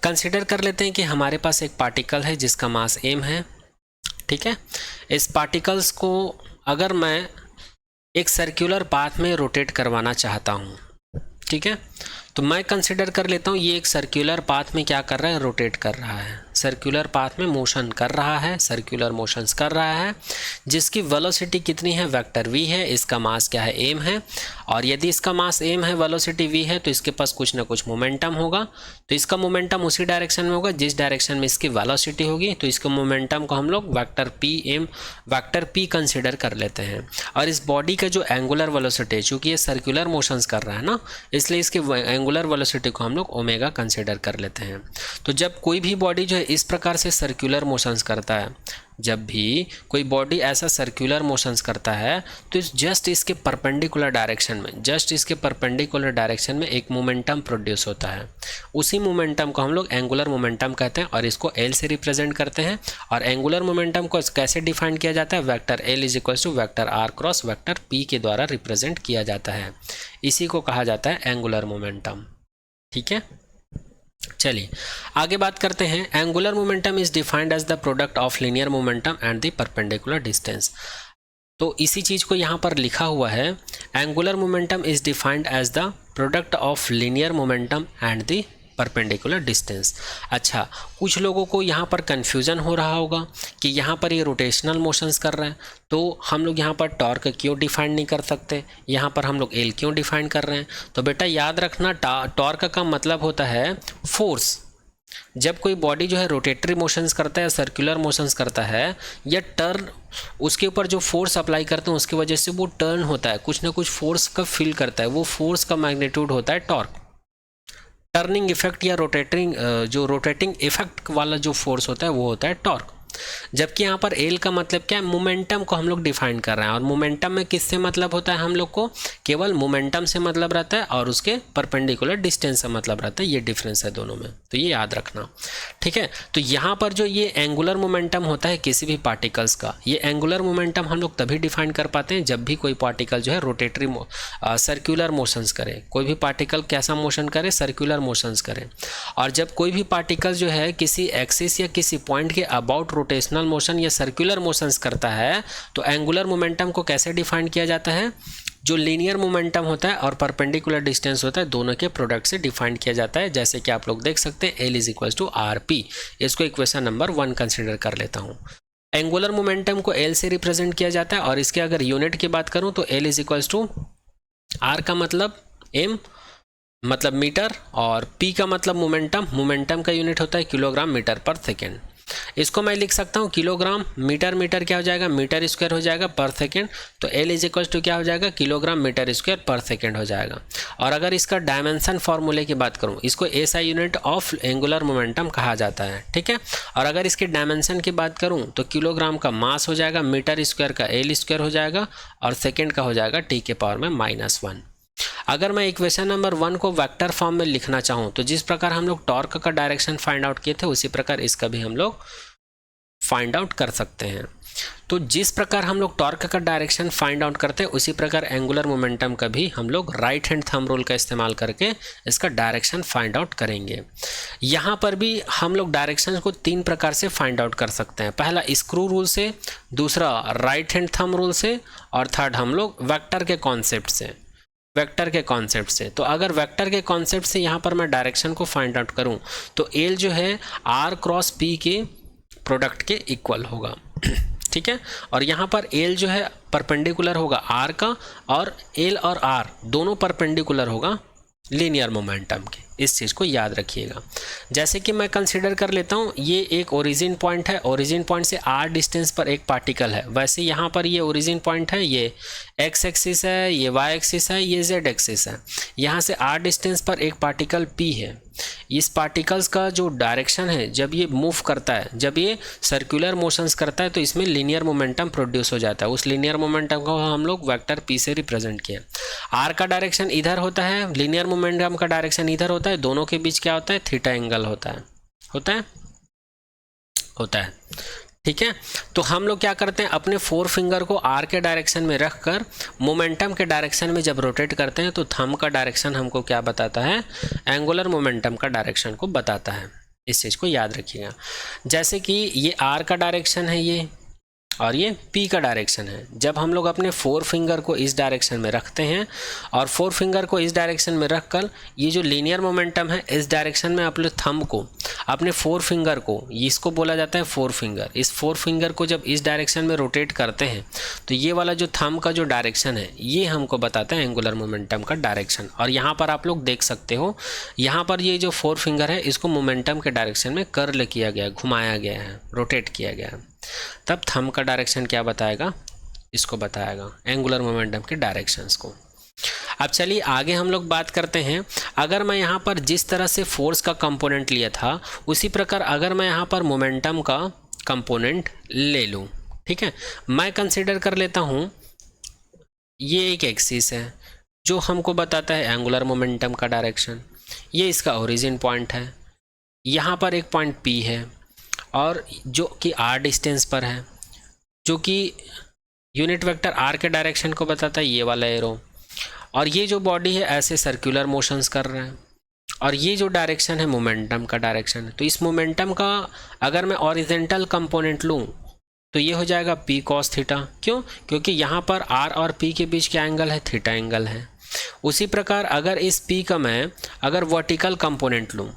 [SPEAKER 1] कंसीडर कर लेते हैं कि हमारे पास एक पार्टिकल है जिसका मास m है। ठीक है, इस पार्टिकल्स को अगर मैं एक सर्कुलर पाथ में रोटेट करवाना चाहता हूँ, ठीक है, तो मैं कंसीडर कर लेता हूँ ये एक सर्कुलर पाथ में क्या कर रहा है, रोटेट कर रहा है। सर्कुलर पाथ में मोशन कर रहा है, सर्कुलर मोशंस कर रहा है, जिसकी वेलोसिटी कितनी है, वेक्टर v है, इसका मास क्या है, m है, और यदि इसका मास m है, वेलोसिटी v है, तो इसके पास कुछ ना कुछ मोमेंटम होगा। तो इसका मोमेंटम उसी डायरेक्शन में होगा जिस डायरेक्शन में इसकी वेलोसिटी होगी। तो इसके मोमेंटम को हम लोग वेक्टर p कंसिडर कर लेते हैं। और इस बॉडी का जो एंगुलर वेलोसिटी है, चूँकि ये सर्कुलर मोशंस कर रहा है ना, इसलिए इसके एंगुलर वेलोसिटी को हम लोग ओमेगा कंसिडर कर लेते हैं। तो जब कोई भी बॉडी जो है इस प्रकार से सर्कुलर मोशंस करता है, जब भी कोई बॉडी ऐसा सर्कुलर मोशंस करता है, तो जस्ट इसके परपेंडिकुलर डायरेक्शन में एक मोमेंटम प्रोड्यूस होता है। उसी मोमेंटम को हम लोग एंगुलर मोमेंटम कहते हैं और इसको एल से रिप्रेजेंट करते हैं। और एंगुलर मोमेंटम को कैसे डिफाइन किया जाता है, vector L is equals to vector R cross vector P के द्वारा रिप्रेजेंट किया जाता है। इसी को कहा जाता है एंगुलर मोमेंटम। ठीक है, चलिए आगे बात करते हैं। Angular momentum is defined as the product of linear momentum and the perpendicular distance. तो इसी चीज़ को यहाँ पर लिखा हुआ है, angular momentum is defined as the product of linear momentum and the perpendicular distance. अच्छा, कुछ लोगों को यहाँ पर कन्फ्यूज़न हो रहा होगा कि यहाँ पर ये रोटेशनल मोशंस कर रहे हैं, तो हम लोग यहाँ पर टॉर्क क्यों डिफाइन नहीं कर सकते, यहाँ पर हम लोग एल क्यों डिफाइन कर रहे हैं। तो बेटा याद रखना, टॉर्क का मतलब होता है फोर्स। जब कोई बॉडी जो है रोटेटरी मोशंस करता है, सर्कुलर मोशंस करता है, या टर्न, उसके ऊपर जो फोर्स अप्लाई करते हैं उसकी वजह से वो टर्न होता है, कुछ ना कुछ फोर्स का फील करता है, वो फोर्स का मैग्नीट्यूड होता है टॉर्क। टर्निंग इफेक्ट या रोटेटिंग इफेक्ट वाला जो फोर्स होता है वो होता है टॉर्क। जबकि यहाँ पर एल का मतलब क्या है, मोमेंटम को हम लोग डिफाइन कर रहे हैं। और मोमेंटम में किससे मतलब होता है, हम लोग को केवल मोमेंटम से मतलब रहता है और उसके परपेंडिकुलर डिस्टेंस से मतलब रहता है। ये डिफरेंस है दोनों में, तो ये याद रखना। ठीक है, तो यहाँ पर जो ये एंगुलर मोमेंटम होता है किसी भी पार्टिकल्स का, ये एंगुलर मोमेंटम हम लोग तभी डिफाइन कर पाते हैं जब भी कोई पार्टिकल जो है रोटेटरी सर्कुलर मोशंस करे। कोई भी पार्टिकल कैसा मोशन करे, सर्कुलर मोशंस करे। और जब कोई भी पार्टिकल जो है किसी एक्सिस या किसी पॉइंट के अबाउट रोटेशनल मोशन या सर्कुलर मोशंस करता है, तो एंगुलर मोमेंटम को कैसे डिफाइन किया जाता है, जो लीनियर मोमेंटम होता है और परपेंडिकुलर डिस्टेंस होता है, दोनों के प्रोडक्ट से डिफाइन किया जाता है। जैसे कि आप लोग देख सकते हैं L is equals to R P. इसको इक्वेशन नंबर 1 कंसिडर कर लेता हूँ। एंगुलर मोमेंटम को एल से रिप्रेजेंट किया जाता है और इसके अगर यूनिट की बात करूँ तो L is equals to R का मतलब एम मतलब मीटर और पी का मतलब मोमेंटम का यूनिट होता है किलोग्राम मीटर पर सेकेंड। इसको मैं लिख सकता हूँ किलोग्राम मीटर क्या हो जाएगा, मीटर स्क्वायर हो जाएगा पर सेकेंड। तो एल इज इक्वल्स टू क्या हो जाएगा, किलोग्राम मीटर स्क्वायर पर सेकेंड हो जाएगा। और अगर इसका डायमेंशन फार्मूले की बात करूँ, इसको SI unit of angular momentum कहा जाता है। ठीक है, और अगर इसके डायमेंशन की बात करूँ तो किलोग्राम का मास हो जाएगा, मीटर स्क्वायर का एल स्क्वायर हो जाएगा और सेकेंड का हो जाएगा टी के पावर में -1। अगर मैं इक्वेशन नंबर 1 को वेक्टर फॉर्म में लिखना चाहूँ तो जिस प्रकार हम लोग टॉर्क का डायरेक्शन फाइंड आउट किए थे उसी प्रकार इसका भी हम लोग फाइंड आउट कर सकते हैं। तो जिस प्रकार हम लोग टॉर्क का डायरेक्शन फाइंड आउट करते हैं उसी प्रकार एंगुलर मोमेंटम का भी हम लोग राइट हैंड थंब रूल का इस्तेमाल करके इसका डायरेक्शन फाइंड आउट करेंगे। यहाँ पर भी हम लोग डायरेक्शन को 3 प्रकार से फाइंड आउट कर सकते हैं। पहला स्क्रू रूल से, दूसरा राइट हैंड थंब रूल से और थर्ड हम लोग वेक्टर के कॉन्सेप्ट से। तो अगर वेक्टर के कॉन्सेप्ट से यहाँ पर मैं डायरेक्शन को फाइंड आउट करूँ तो एल जो है आर क्रॉस पी के प्रोडक्ट के इक्वल होगा। ठीक है, और यहाँ पर एल जो है परपेंडिकुलर होगा आर का, और एल और आर दोनों परपेंडिकुलर होगा लीनियर मोमेंटम के। इस चीज़ को याद रखिएगा। जैसे कि मैं कंसीडर कर लेता हूँ ये एक ओरिजिन पॉइंट है, ओरिजिन पॉइंट से आर डिस्टेंस पर एक पार्टिकल है। वैसे यहाँ पर ये ओरिजिन पॉइंट है, ये एक्स एक्सिस है, ये वाई एक्सिस है, ये जेड एक्सिस है। यहाँ से आर डिस्टेंस पर एक पार्टिकल पी है। इस पार्टिकल्स का जो डायरेक्शन है, जब ये मूव करता है, जब ये सर्कुलर मोशंस करता है तो इसमें लीनियर मोमेंटम प्रोड्यूस हो जाता है। उस लीनियर मोमेंटम को हम लोग वेक्टर पी से रिप्रेजेंट किए। आर का डायरेक्शन इधर होता है, लीनियर मोमेंटम का डायरेक्शन इधर होता है, दोनों के बीच क्या होता है, थीटा एंगल होता है। ठीक है, तो हम लोग क्या करते हैं, अपने 4 फिंगर को आर के डायरेक्शन में रख कर मोमेंटम के डायरेक्शन में जब रोटेट करते हैं तो थंब का डायरेक्शन हमको क्या बताता है, एंगुलर मोमेंटम का डायरेक्शन को बताता है। इस चीज़ को याद रखिएगा। जैसे कि ये आर का डायरेक्शन है ये, और ये p का डायरेक्शन है। जब हम लोग अपने 4 फिंगर को इस डायरेक्शन में रखते हैं और 4 फिंगर को इस डायरेक्शन में रखकर ये जो लीनियर मोमेंटम है इस डायरेक्शन में अपने थंब को, अपने 4 फिंगर को, इसको बोला जाता है 4 फिंगर, इस 4 फिंगर को जब इस डायरेक्शन में रोटेट करते हैं तो ये वाला जो थंब का जो डायरेक्शन है ये हमको बताता है एंगुलर मोमेंटम का डायरेक्शन। और यहाँ पर आप लोग देख सकते हो, यहाँ पर ये जो 4 फिंगर है इसको मोमेंटम के डायरेक्शन में कर्ल किया गया है, घुमाया गया है, रोटेट किया गया है। तब थंब का डायरेक्शन क्या बताएगा, इसको बताएगा एंगुलर मोमेंटम के डायरेक्शंस को। अब चलिए आगे हम लोग बात करते हैं। अगर मैं यहाँ पर जिस तरह से फोर्स का कंपोनेंट लिया था उसी प्रकार अगर मैं यहाँ पर मोमेंटम का कंपोनेंट ले लूँ, ठीक है, मैं कंसिडर कर लेता हूँ ये एक एक्सिस है जो हमको बताता है एंगुलर मोमेंटम का डायरेक्शन। ये इसका ओरिजिन पॉइंट है, यहाँ पर एक पॉइंट P है और जो कि r डिस्टेंस पर है, जो कि यूनिट वेक्टर r के डायरेक्शन को बताता है ये वाला एरो। और ये जो बॉडी है ऐसे सर्कुलर मोशंस कर रहे हैं और ये जो डायरेक्शन है मोमेंटम का डायरेक्शन है। तो इस मोमेंटम का अगर मैं ऑरिजेंटल कंपोनेंट लूँ तो ये हो जाएगा P cos थीटा। क्यों? क्योंकि यहाँ पर R और P के बीच क्या एंगल है, थीटा एंगल है। उसी प्रकार अगर इस P का मैं अगर वर्टिकल कंपोनेंट लूँ,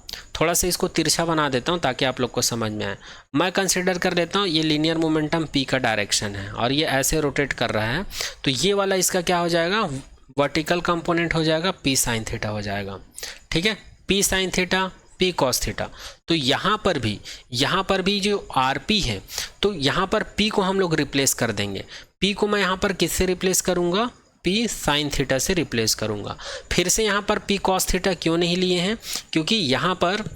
[SPEAKER 1] थोड़ा सा इसको तिरछा बना देता हूँ ताकि आप लोग को समझ में आए। मैं कंसिडर कर लेता हूँ ये लीनियर मोमेंटम P का डायरेक्शन है और ये ऐसे रोटेट कर रहा है, तो ये वाला इसका क्या हो जाएगा, वर्टिकल कंपोनेंट हो जाएगा, P साइन थीटा हो जाएगा। ठीक है, P sine theta, P cos theta. तो यहाँ पर भी जो RP है तो यहाँ पर P को हम लोग रिप्लेस कर देंगे। P को मैं यहाँ पर किससे रिप्लेस करूँगा, P साइन थीटा से रिप्लेस करूँगा। फिर से यहाँ पर P cos थीटा क्यों नहीं लिए हैं, क्योंकि यहाँ पर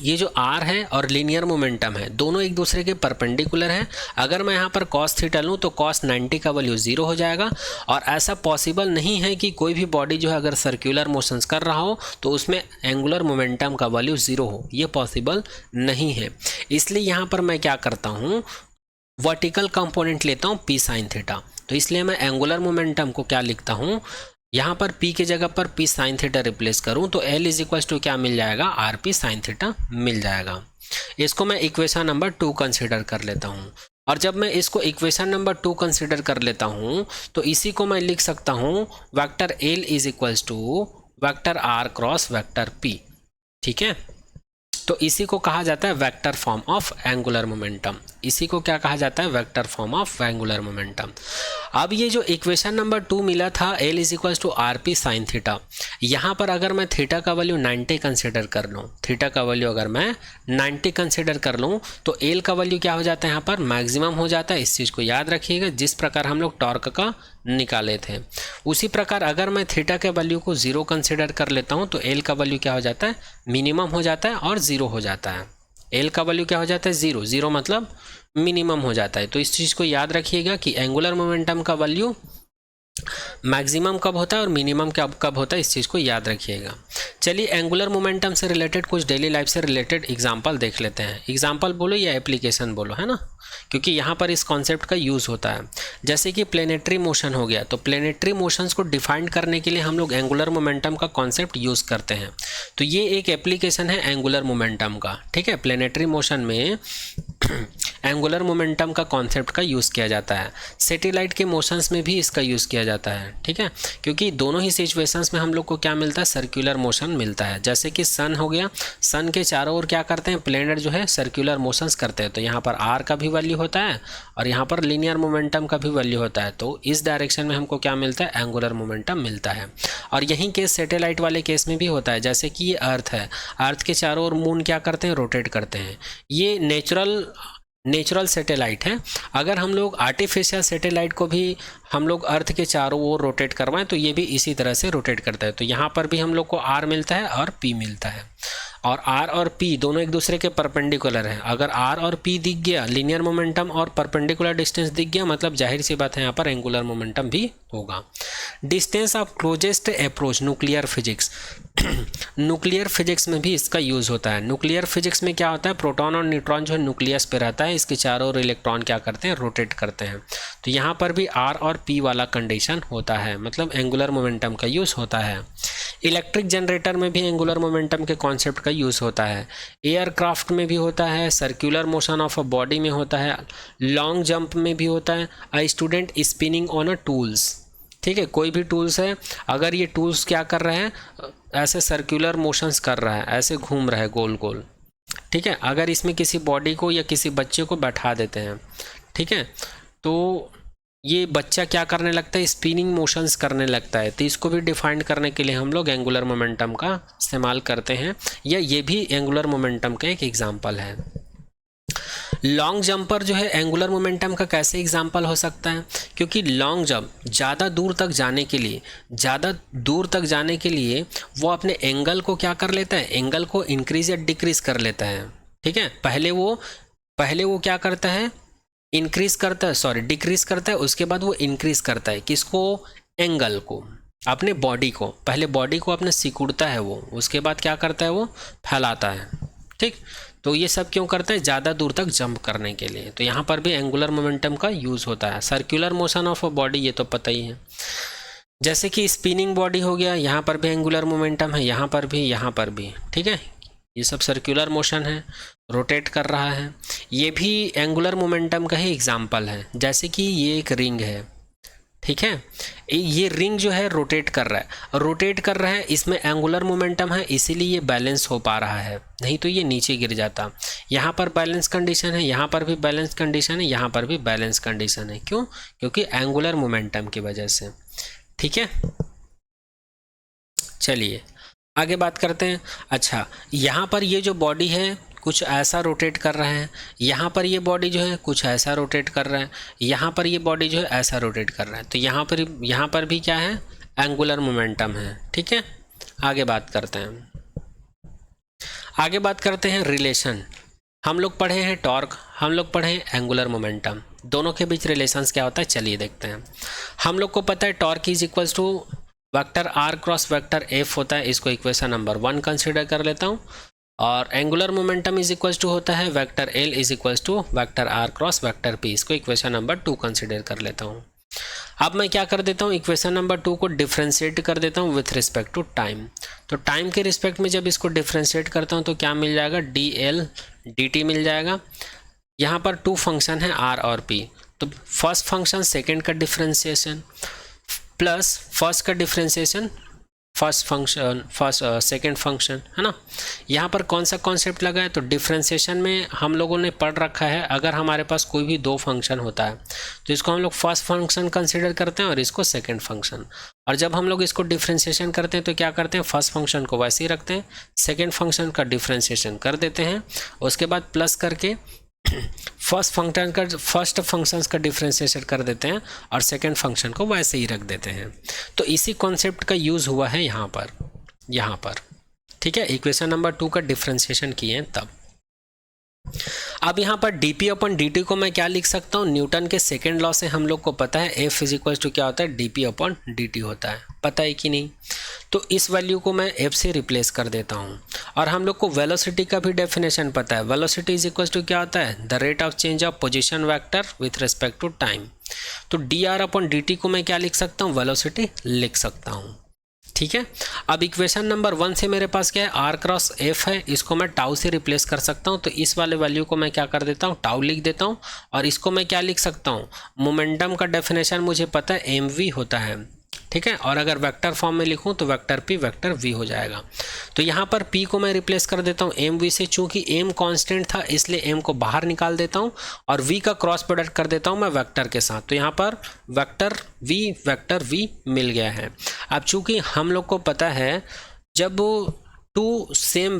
[SPEAKER 1] ये जो R है और लीनियर मोमेंटम है दोनों एक दूसरे के परपेंडिकुलर है। अगर मैं यहाँ पर cos थीटा लूँ तो cos 90 का वैल्यू 0 हो जाएगा और ऐसा पॉसिबल नहीं है कि कोई भी बॉडी जो है अगर सर्कुलर मोशंस कर रहा हो तो उसमें एंगुलर मोमेंटम का वैल्यू 0 हो, ये पॉसिबल नहीं है। इसलिए यहाँ पर मैं क्या करता हूँ, वर्टिकल कंपोनेंट लेता हूँ P साइन थीटा। तो इसलिए मैं एंगुलर मोमेंटम को क्या लिखता हूँ, यहाँ पर P के जगह पर P साइन थीटा रिप्लेस करूँ तो L इज इक्वल टू क्या मिल जाएगा, RP साइन थीटा मिल जाएगा। इसको मैं इक्वेशन नंबर 2 कंसिडर कर लेता हूँ। और जब मैं इसको इक्वेशन नंबर 2 कंसिडर कर लेता हूँ तो इसी को मैं लिख सकता हूँ vector L is equal to vector R cross vector P। ठीक है, तो इसी को कहा जाता है vector form of angular momentum. इसी को क्या कहा जाता है, vector form of angular momentum. अब ये जो इक्वेशन नंबर 2 मिला था L is equal to RP sine theta, यहाँ पर अगर मैं थीटा का वैल्यू 90 कंसिडर कर लूँ, थीटा का वैल्यू अगर मैं 90 कंसिडर कर लूँ तो L का वैल्यू क्या हो जाता है, यहाँ पर मैक्सिमम हो जाता है। इस चीज़ को याद रखिएगा, जिस प्रकार हम लोग टॉर्क का निकाले थे उसी प्रकार अगर मैं थीटा के वैल्यू को 0 कंसिडर कर लेता हूँ तो L का वैल्यू क्या हो जाता है, मिनिमम हो जाता है और 0 हो जाता है। L का वैल्यू क्या हो जाता है, 0, 0 मतलब मिनिमम हो जाता है। तो इस चीज़ को याद रखिएगा कि एंगुलर मोमेंटम का वैल्यू मैक्सिमम कब होता है और मिनिमम कब होता है, इस चीज़ को याद रखिएगा। चलिए एंगुलर मोमेंटम से रिलेटेड कुछ डेली लाइफ से रिलेटेड एग्जांपल देख लेते हैं। एग्जांपल बोलो या एप्लीकेशन बोलो, है ना, क्योंकि यहाँ पर इस कॉन्सेप्ट का यूज़ होता है। जैसे कि प्लेनेटरी मोशन हो गया, तो प्लेनेटरी मोशंस को डिफाइन करने के लिए हम लोग एंगुलर मोमेंटम का कॉन्सेप्ट यूज़ करते हैं। तो ये एक एप्लीकेशन है एंगुलर मोमेंटम का। ठीक है, प्लेनेटरी मोशन में एंगुलर मोमेंटम का कॉन्सेप्ट का यूज़ किया जाता है। सैटेलाइट के मोशंस में भी इसका यूज़ किया जाता है। ठीक है, क्योंकि दोनों ही सिचुएशंस में हम लोग को क्या मिलता है, सर्कुलर मोशन मिलता है। जैसे कि सन हो गया, सन के चारों ओर क्या करते हैं, प्लेनेट जो है सर्कुलर मोशंस करते हैं। तो यहाँ पर R का भी वैल्यू होता है और यहाँ पर लीनियर मोमेंटम का भी वैल्यू होता है। तो इस डायरेक्शन में हमको क्या मिलता है, एंगुलर मोमेंटम मिलता है। और यही केस सैटेलाइट वाले केस में भी होता है। जैसे कि ये अर्थ है, अर्थ के चारों ओर मून क्या करते हैं, रोटेट करते हैं। ये नेचुरल सैटेलाइट है। अगर हम लोग आर्टिफिशियल सैटेलाइट को भी हम लोग अर्थ के चारों ओर रोटेट करवाएं तो ये भी इसी तरह से रोटेट करता है। तो यहाँ पर भी हम लोग को R मिलता है और P मिलता है। और R और P दोनों एक दूसरे के परपेंडिकुलर हैं। अगर R और P दिख गया, लीनियर मोमेंटम और परपेंडिकुलर डिस्टेंस दिख गया, मतलब जाहिर सी बात है यहाँ पर एंगुलर मोमेंटम भी होगा। Distance of closest approach, nuclear physics. Nuclear physics में भी इसका यूज़ होता है। न्यूक्लियर फिजिक्स में क्या होता है, प्रोटॉन और न्यूट्रॉन जो है न्यूक्लियस पे रहता है, इसके चारों ओर इलेक्ट्रॉन क्या करते हैं, रोटेट करते हैं। तो यहाँ पर भी R और P वाला कंडीशन होता है, मतलब एंगुलर मोमेंटम का यूज़ होता है। इलेक्ट्रिक जनरेटर में भी एंगुलर मोमेंटम के कॉन्सेप्ट का यूज़ होता है, एयरक्राफ्ट में भी होता है, circular motion of a body में होता है, लॉन्ग जंप में भी होता है, a student spinning on a tools. ठीक है, कोई भी टूल्स है, अगर ये टूल्स क्या कर रहे हैं, ऐसे सर्कुलर मोशंस कर रहा है, ऐसे घूम रहा है गोल गोल। ठीक है, अगर इसमें किसी बॉडी को या किसी बच्चे को बैठा देते हैं, ठीक है, तो ये बच्चा क्या करने लगता है, स्पिनिंग मोशंस करने लगता है। तो इसको भी डिफाइन करने के लिए हम लोग एंगुलर मोमेंटम का इस्तेमाल करते हैं, या ये भी एंगुलर मोमेंटम का एक एग्जांपल है। लॉन्ग जंपर जो है एंगुलर मोमेंटम का कैसे एग्जांपल हो सकता है, क्योंकि लॉन्ग जंप ज़्यादा दूर तक जाने के लिए वो अपने एंगल को क्या कर लेता है, एंगल को इंक्रीज या डिक्रीज कर लेता है। ठीक है, पहले वो क्या करता है, डिक्रीज करता है, उसके बाद वो इंक्रीज करता है, किसको, एंगल को, अपने बॉडी को, पहले बॉडी को अपने सिकुड़ता है वो, उसके बाद क्या करता है, वो फैलाता है। ठीक, तो ये सब क्यों करता है, ज़्यादा दूर तक जंप करने के लिए। तो यहाँ पर भी एंगुलर मोमेंटम का यूज़ होता है। Circular motion of a body, ये तो पता ही है, जैसे कि स्पिनिंग बॉडी हो गया, यहाँ पर भी एंगुलर मोमेंटम है, यहाँ पर भी। ठीक है, ये सब सर्कुलर मोशन है, रोटेट कर रहा है, ये भी एंगुलर मोमेंटम का ही एग्जाम्पल है। जैसे कि ये एक रिंग है, ठीक है, ये रिंग जो है रोटेट कर रहा है, इसमें एंगुलर मोमेंटम है, इसीलिए ये बैलेंस हो पा रहा है, नहीं तो ये नीचे गिर जाता। यहाँ पर बैलेंस कंडीशन है, यहाँ पर भी बैलेंस कंडीशन है, यहाँ पर भी बैलेंस कंडीशन है। क्यों, क्योंकि एंगुलर मोमेंटम की वजह से। ठीक है, चलिए आगे बात करते हैं। अच्छा, यहाँ पर ये जो बॉडी है कुछ ऐसा रोटेट कर रहा है, यहाँ पर ये बॉडी जो है कुछ ऐसा रोटेट कर रहा है, यहाँ पर ये बॉडी जो है ऐसा रोटेट कर रहा है। तो यहाँ पर भी क्या है, एंगुलर मोमेंटम है। ठीक है, आगे बात करते हैं रिलेशन। हम लोग पढ़े हैं टॉर्क, हम लोग पढ़े हैं एंगुलर मोमेंटम, दोनों के बीच रिलेशंस क्या होता है, चलिए देखते हैं। हम लोग को पता है torque is equals to vector R cross vector F होता है, इसको इक्वेशन नंबर 1 कंसिडर कर लेता हूँ। और angular momentum is equals to होता है vector L is equals to vector R cross vector P, इसको इक्वेशन नंबर 2 कंसिडर कर लेता हूँ। अब मैं क्या कर देता हूँ, इक्वेशन नंबर 2 को डिफ्रेंशिएट कर देता हूँ विथ रिस्पेक्ट टू टाइम। तो टाइम के रिस्पेक्ट में जब इसको डिफ्रेंशिएट करता हूँ तो क्या मिल जाएगा, डी एल डी टी मिल जाएगा। यहाँ पर 2 फंक्शन है आर और पी, तो फर्स्ट फंक्शन सेकेंड का डिफ्रेंशिएशन प्लस फर्स्ट का डिफ्रेंशिएशन सेकेंड फंक्शन, है ना। यहाँ पर कौन सा कॉन्सेप्ट लगा है, तो डिफ्रेंशिएशन में हम लोगों ने पढ़ रखा है, अगर हमारे पास कोई भी 2 फंक्शन होता है तो इसको हम लोग फर्स्ट फंक्शन कंसिडर करते हैं और इसको सेकेंड फंक्शन। और जब हम लोग इसको डिफ्रेंशिएशन करते हैं तो क्या करते हैं, फर्स्ट फंक्शन को वैसे ही रखते हैं, सेकेंड फंक्शन का डिफ्रेंशिएशन कर देते हैं, उसके बाद प्लस करके फर्स्ट फंक्शंस का डिफ्रेंशिएशन कर देते हैं और सेकंड फंक्शन को वैसे ही रख देते हैं। तो इसी कॉन्सेप्ट का यूज़ हुआ है यहाँ पर। ठीक है, इक्वेशन नंबर 2 का डिफ्रेंशिएशन किए हैं तब। अब यहाँ पर dp अपॉन dt को मैं क्या लिख सकता हूँ, न्यूटन के सेकेंड लॉ से हम लोग को पता है f इज इक्वल टू क्या होता है, dp अपॉन dt होता है, पता है कि नहीं। तो इस वैल्यू को मैं f से रिप्लेस कर देता हूँ। और हम लोग को वेलोसिटी का भी डेफिनेशन पता है, वेलोसिटी इज इक्वल टू क्या होता है, the rate of change of position vector with respect to time. तो dr अपॉन dt को मैं क्या लिख सकता हूँ, वेलोसिटी लिख सकता हूँ। ठीक है, अब इक्वेशन नंबर 1 से मेरे पास क्या है, आर क्रॉस एफ है, इसको मैं टाउ से रिप्लेस कर सकता हूँ। तो इस वाले वैल्यू को मैं क्या कर देता हूँ, टाउ लिख देता हूँ। और इसको मैं क्या लिख सकता हूँ, मोमेंटम का डेफिनेशन मुझे पता है एम वी होता है। ठीक है, और अगर वेक्टर फॉर्म में लिखूं तो वेक्टर पी वेक्टर वी हो जाएगा। तो यहाँ पर पी को मैं रिप्लेस कर देता हूँ एम वी से, चूंकि एम कांस्टेंट था इसलिए एम को बाहर निकाल देता हूँ और वी का क्रॉस प्रोडक्ट कर देता हूँ मैं वेक्टर के साथ। तो यहाँ पर वेक्टर वी मिल गया है। अब चूंकि हम लोग को पता है जब टू सेम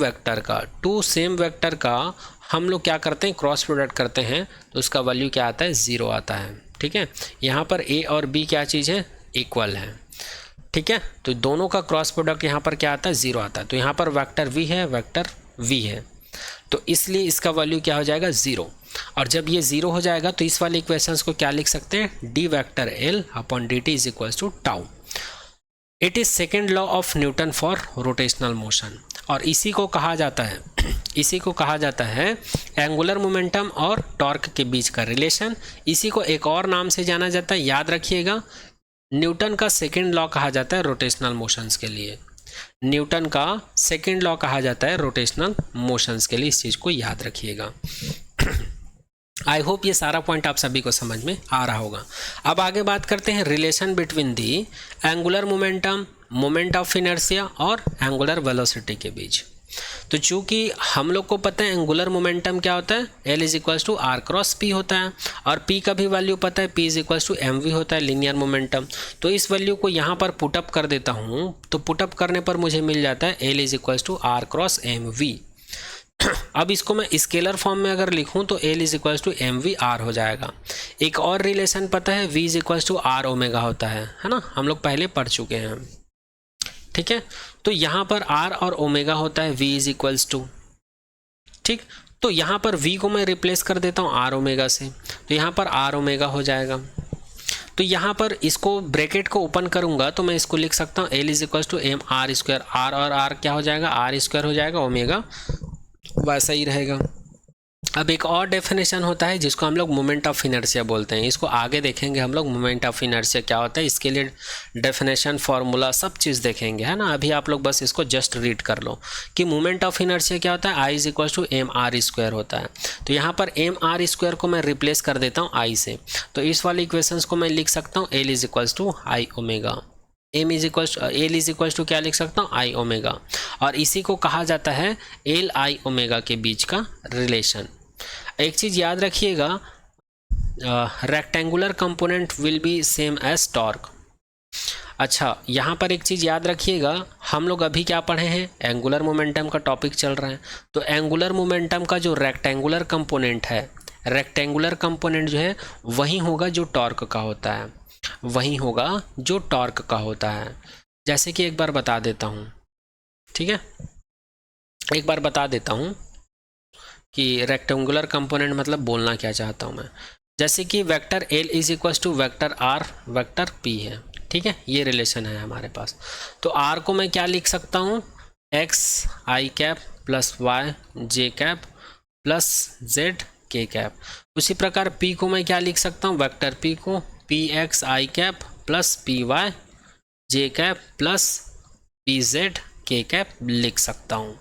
[SPEAKER 1] वेक्टर का हम लोग क्या करते हैं, क्रॉस प्रोडक्ट करते हैं तो उसका वैल्यू क्या आता है, 0 आता है। ठीक है, यहाँ पर ए और बी क्या चीज़ है, इक्वल है। ठीक है, तो दोनों का क्रॉस प्रोडक्ट यहाँ पर क्या आता है, 0 आता है। तो यहाँ पर वेक्टर वी है, वेक्टर वी है, तो इसलिए इसका वैल्यू क्या हो जाएगा, 0। और जब ये 0 हो जाएगा तो इस वाले इक्वेशंस को क्या लिख सकते हैं, D vector L upon D T is equals to tau. It is second law of Newton for rotational motion. और इसी को कहा जाता है एंगुलर मोमेंटम और टॉर्क के बीच का रिलेशन। इसी को एक और नाम से जाना जाता है, याद रखिएगा, न्यूटन का सेकेंड लॉ कहा जाता है रोटेशनल मोशंस के लिए। न्यूटन का सेकेंड लॉ कहा जाता है रोटेशनल मोशंस के लिए, इस चीज़ को याद रखिएगा। आई होप ये सारा पॉइंट आप सभी को समझ में आ रहा होगा। अब आगे बात करते हैं relation between the angular momentum, moment of inertia और एंगुलर वेलोसिटी के बीच। तो चूंकि हम लोग को पता है एंगुलर मोमेंटम क्या होता है, L is equals to R cross P होता है, और P का भी वैल्यू पता है, P is equals to mv होता है, लीनियर मोमेंटम। तो इस वैल्यू को यहाँ पर पुटअप कर देता हूँ, तो पुटअप करने पर मुझे मिल जाता है L is equals to R cross mv। अब इसको मैं स्केलर फॉर्म में अगर लिखूं तो L is equals to mv r हो जाएगा। एक और रिलेशन पता है, V is equals to r omega होता है ना, हम लोग पहले पढ़ चुके हैं, ठीक है। तो यहाँ पर r और ओमेगा होता है V इज इक्वल्स टू, ठीक। तो यहाँ पर V को मैं रिप्लेस कर देता हूँ r ओमेगा से, तो यहाँ पर r ओमेगा हो जाएगा। तो यहाँ पर इसको ब्रैकेट को ओपन करूँगा तो मैं इसको लिख सकता हूँ L is equals to M R square, r और r क्या हो जाएगा, r स्क्वायर हो जाएगा, ओमेगा वैसा ही रहेगा। अब एक और डेफिनेशन होता है जिसको हम लोग मोमेंट ऑफ इनर्शिया बोलते हैं, इसको आगे देखेंगे हम लोग मोमेंट ऑफ इनर्शिया क्या होता है, इसके लिए डेफिनेशन फार्मूला सब चीज़ देखेंगे, है ना। अभी आप लोग बस इसको जस्ट रीड कर लो कि मोमेंट ऑफ इनर्शिया क्या होता है, I is equal to M R square होता है। तो यहाँ पर एम आर स्क्वायर को मैं रिप्लेस कर देता हूँ आई से, तो इस वाले इक्वेशंस को मैं लिख सकता हूँ L is equals to I omega, M is equals L is equals to क्या लिख सकता हूँ, आई ओमेगा, और इसी को कहा जाता है एल आई ओमेगा के बीच का रिलेशन। एक चीज़ याद रखिएगा, rectangular component will be same as torque. अच्छा, यहाँ पर एक चीज़ याद रखिएगा, हम लोग अभी क्या पढ़े हैं, एंगुलर मोमेंटम का टॉपिक चल रहा है। तो एंगुलर मोमेंटम का जो रेक्टेंगुलर कंपोनेंट है, रेक्टेंगुलर कंपोनेंट जो है वही होगा जो टॉर्क का होता है, वही होगा जो टॉर्क का होता है। जैसे कि एक बार बता देता हूँ, ठीक है, एक बार बता देता हूँ कि रेक्टेंगुलर कंपोनेंट मतलब बोलना क्या चाहता हूँ मैं। जैसे कि vector L is equals to vector R vector P है, ठीक है, ये रिलेशन है हमारे पास। तो R को मैं क्या लिख सकता हूँ, x i cap plus y j cap plus z k cap. उसी प्रकार P को मैं क्या लिख सकता हूँ, वेक्टर P को px i cap plus py j cap plus pz k cap लिख सकता हूँ।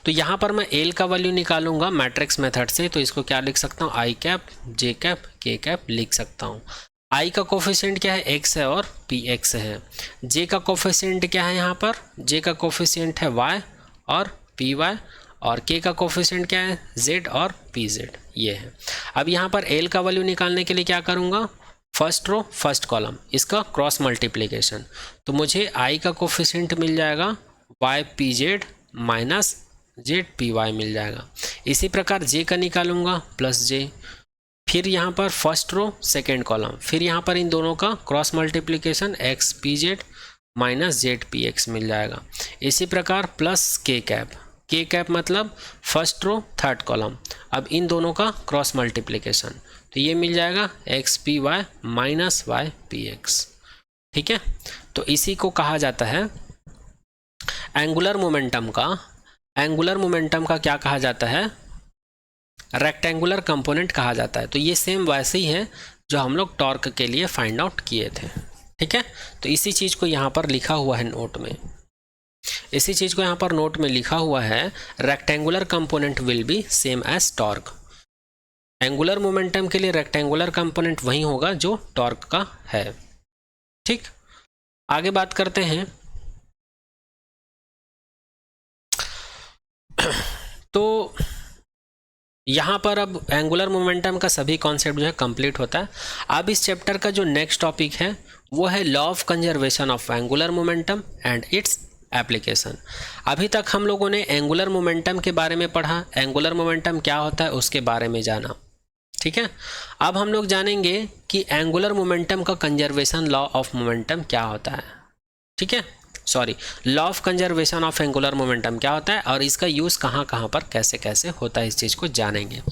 [SPEAKER 1] तो यहाँ पर मैं L का वैल्यू निकालूंगा मैट्रिक्स मेथड से, तो इसको क्या लिख सकता हूँ, आई cap J cap K cap लिख सकता हूँ। I का कोफिशिएंट क्या है, x है और px है। J का कोफिशिएंट क्या है, यहाँ पर J का कोफिशिएंट है y और py, और K का कोफिशिएंट क्या है, z और pz, ये है। अब यहाँ पर L का वैल्यू निकालने के लिए क्या करूँगा, फर्स्ट रो फर्स्ट कॉलम, इसका क्रॉस मल्टीप्लिकेशन, तो मुझे I का कोफिशिएंट मिल जाएगा y pz minus z p y मिल जाएगा। इसी प्रकार J का निकालूंगा प्लस J, फिर यहाँ पर फर्स्ट रो सेकेंड कॉलम, फिर यहाँ पर इन दोनों का cross multiplication x p z minus z p x मिल जाएगा। इसी प्रकार plus k cap, k cap मतलब फर्स्ट रो थर्ड कॉलम, अब इन दोनों का क्रॉस मल्टीप्लिकेशन, तो ये मिल जाएगा x P Y minus Y P X, ठीक है। तो इसी को कहा जाता है एंगुलर मोमेंटम का, एंगुलर मोमेंटम का क्या कहा जाता है, रेक्टेंगुलर कंपोनेंट कहा जाता है। तो ये सेम वैसे ही है जो हम लोग टॉर्क के लिए फाइंड आउट किए थे, ठीक है। तो इसी चीज़ को यहाँ पर लिखा हुआ है नोट में, इसी चीज़ को यहाँ पर नोट में लिखा हुआ है, rectangular component will be same as torque. Angular momentum के लिए रेक्टेंगुलर कंपोनेंट वही होगा जो टॉर्क का है, ठीक। आगे बात करते हैं। तो यहाँ पर अब एंगुलर मोमेंटम का सभी कॉन्सेप्ट जो है कंप्लीट होता है। अब इस चैप्टर का जो नेक्स्ट टॉपिक है वो है law of conservation of angular momentum and its application. अभी तक हम लोगों ने एंगुलर मोमेंटम के बारे में पढ़ा, एंगुलर मोमेंटम क्या होता है उसके बारे में जाना, ठीक है। अब हम लोग जानेंगे कि एंगुलर मोमेंटम का कंजर्वेशन लॉ ऑफ मोमेंटम क्या होता है, ठीक है, sorry, law of conservation of angular momentum क्या होता है और इसका यूज़ कहाँ कहाँ पर कैसे कैसे होता है, इस चीज़ को जानेंगे।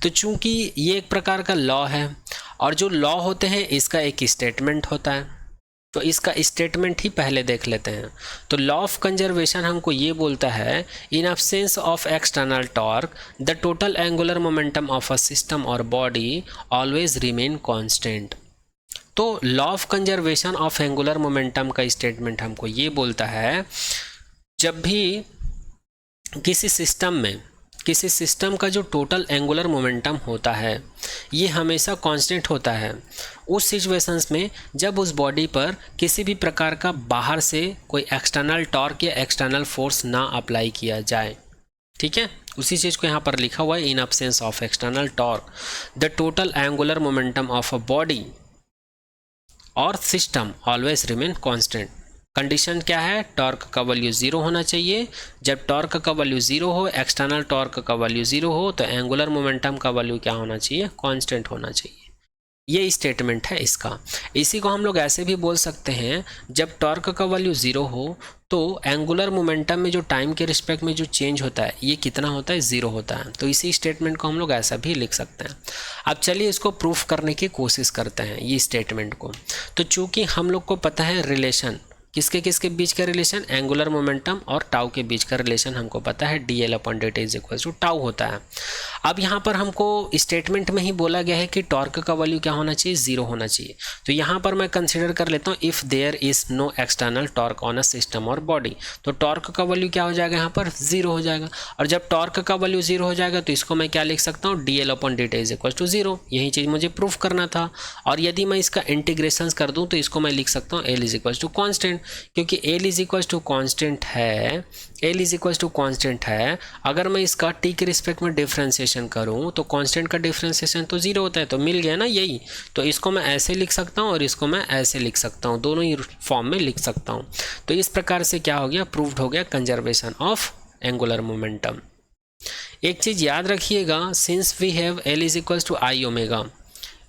[SPEAKER 1] तो चूंकि ये एक प्रकार का लॉ है और जो लॉ होते हैं इसका एक स्टेटमेंट होता है, तो इसका स्टेटमेंट ही पहले देख लेते हैं। तो लॉ ऑफ कंजर्वेशन हमको ये बोलता है, in absence of external torque the total angular momentum of a system और बॉडी ऑलवेज रिमेन कांस्टेंट। तो law of conservation of angular momentum का स्टेटमेंट हमको ये बोलता है जब भी किसी सिस्टम का जो टोटल एंगुलर मोमेंटम होता है ये हमेशा कांस्टेंट होता है उस सिचुएशंस में जब उस बॉडी पर किसी भी प्रकार का बाहर से कोई एक्सटर्नल टॉर्क या एक्सटर्नल फोर्स ना अप्लाई किया जाए। ठीक है, उसी चीज़ को यहाँ पर लिखा हुआ है, in absence of external torque the total angular momentum of a body और system always remain constant. Condition क्या है, टॉर्क का वैल्यू 0 होना चाहिए। जब टॉर्क का वैल्यू 0 हो, एक्सटर्नल टॉर्क का वैल्यू 0 हो, तो एंगुलर मोमेंटम का वैल्यू क्या होना चाहिए, कांस्टेंट होना चाहिए। ये स्टेटमेंट है इसका। इसी को हम लोग ऐसे भी बोल सकते हैं, जब टॉर्क का वैल्यू 0 हो तो एंगुलर मोमेंटम में जो टाइम के रिस्पेक्ट में जो चेंज होता है ये कितना होता है, 0 होता है। तो इसी स्टेटमेंट को हम लोग ऐसा भी लिख सकते हैं। अब चलिए इसको प्रूफ करने की कोशिश करते हैं ये स्टेटमेंट को। तो चूंकि हम लोग को पता है रिलेशन किसके किसके बीच का रिलेशन, एंगुलर मोमेंटम और टाउ के बीच का रिलेशन हमको पता है, dl/dt is equal to tau होता है। अब यहाँ पर हमको स्टेटमेंट में ही बोला गया है कि टॉर्क का वैल्यू क्या होना चाहिए, 0 होना चाहिए। तो यहाँ पर मैं कंसिडर कर लेता हूँ if there is no external torque on a system और बॉडी, तो टॉर्क का वैल्यू क्या हो जाएगा, यहाँ पर 0 हो जाएगा। और जब टॉर्क का वैल्यू 0 हो जाएगा तो इसको मैं क्या लिख सकता हूँ, dl/dt इज इक्वल टू 0। यही चीज़ मुझे प्रूफ करना था। और यदि मैं इसका इंटीग्रेशन कर दूँ तो इसको मैं लिख सकता हूँ l is equal to constant, क्योंकि l is equal to constant है, l is equal to constant है। अगर मैं इसका t के रिस्पेक्ट में डिफ्रेंसिएशन करूं तो कांस्टेंट का डिफ्रेंसिएशन तो 0 होता है, तो मिल गया ना यही। तो इसको मैं ऐसे लिख सकता हूं और इसको मैं ऐसे लिख सकता हूं, दोनों ही फॉर्म में लिख सकता हूं। तो इस प्रकार से क्या हो गया, प्रूव्ड हो गया कंजर्वेशन ऑफ एंगुलर मोमेंटम। एक चीज़ याद रखिएगा, since we have l is equal to I omega,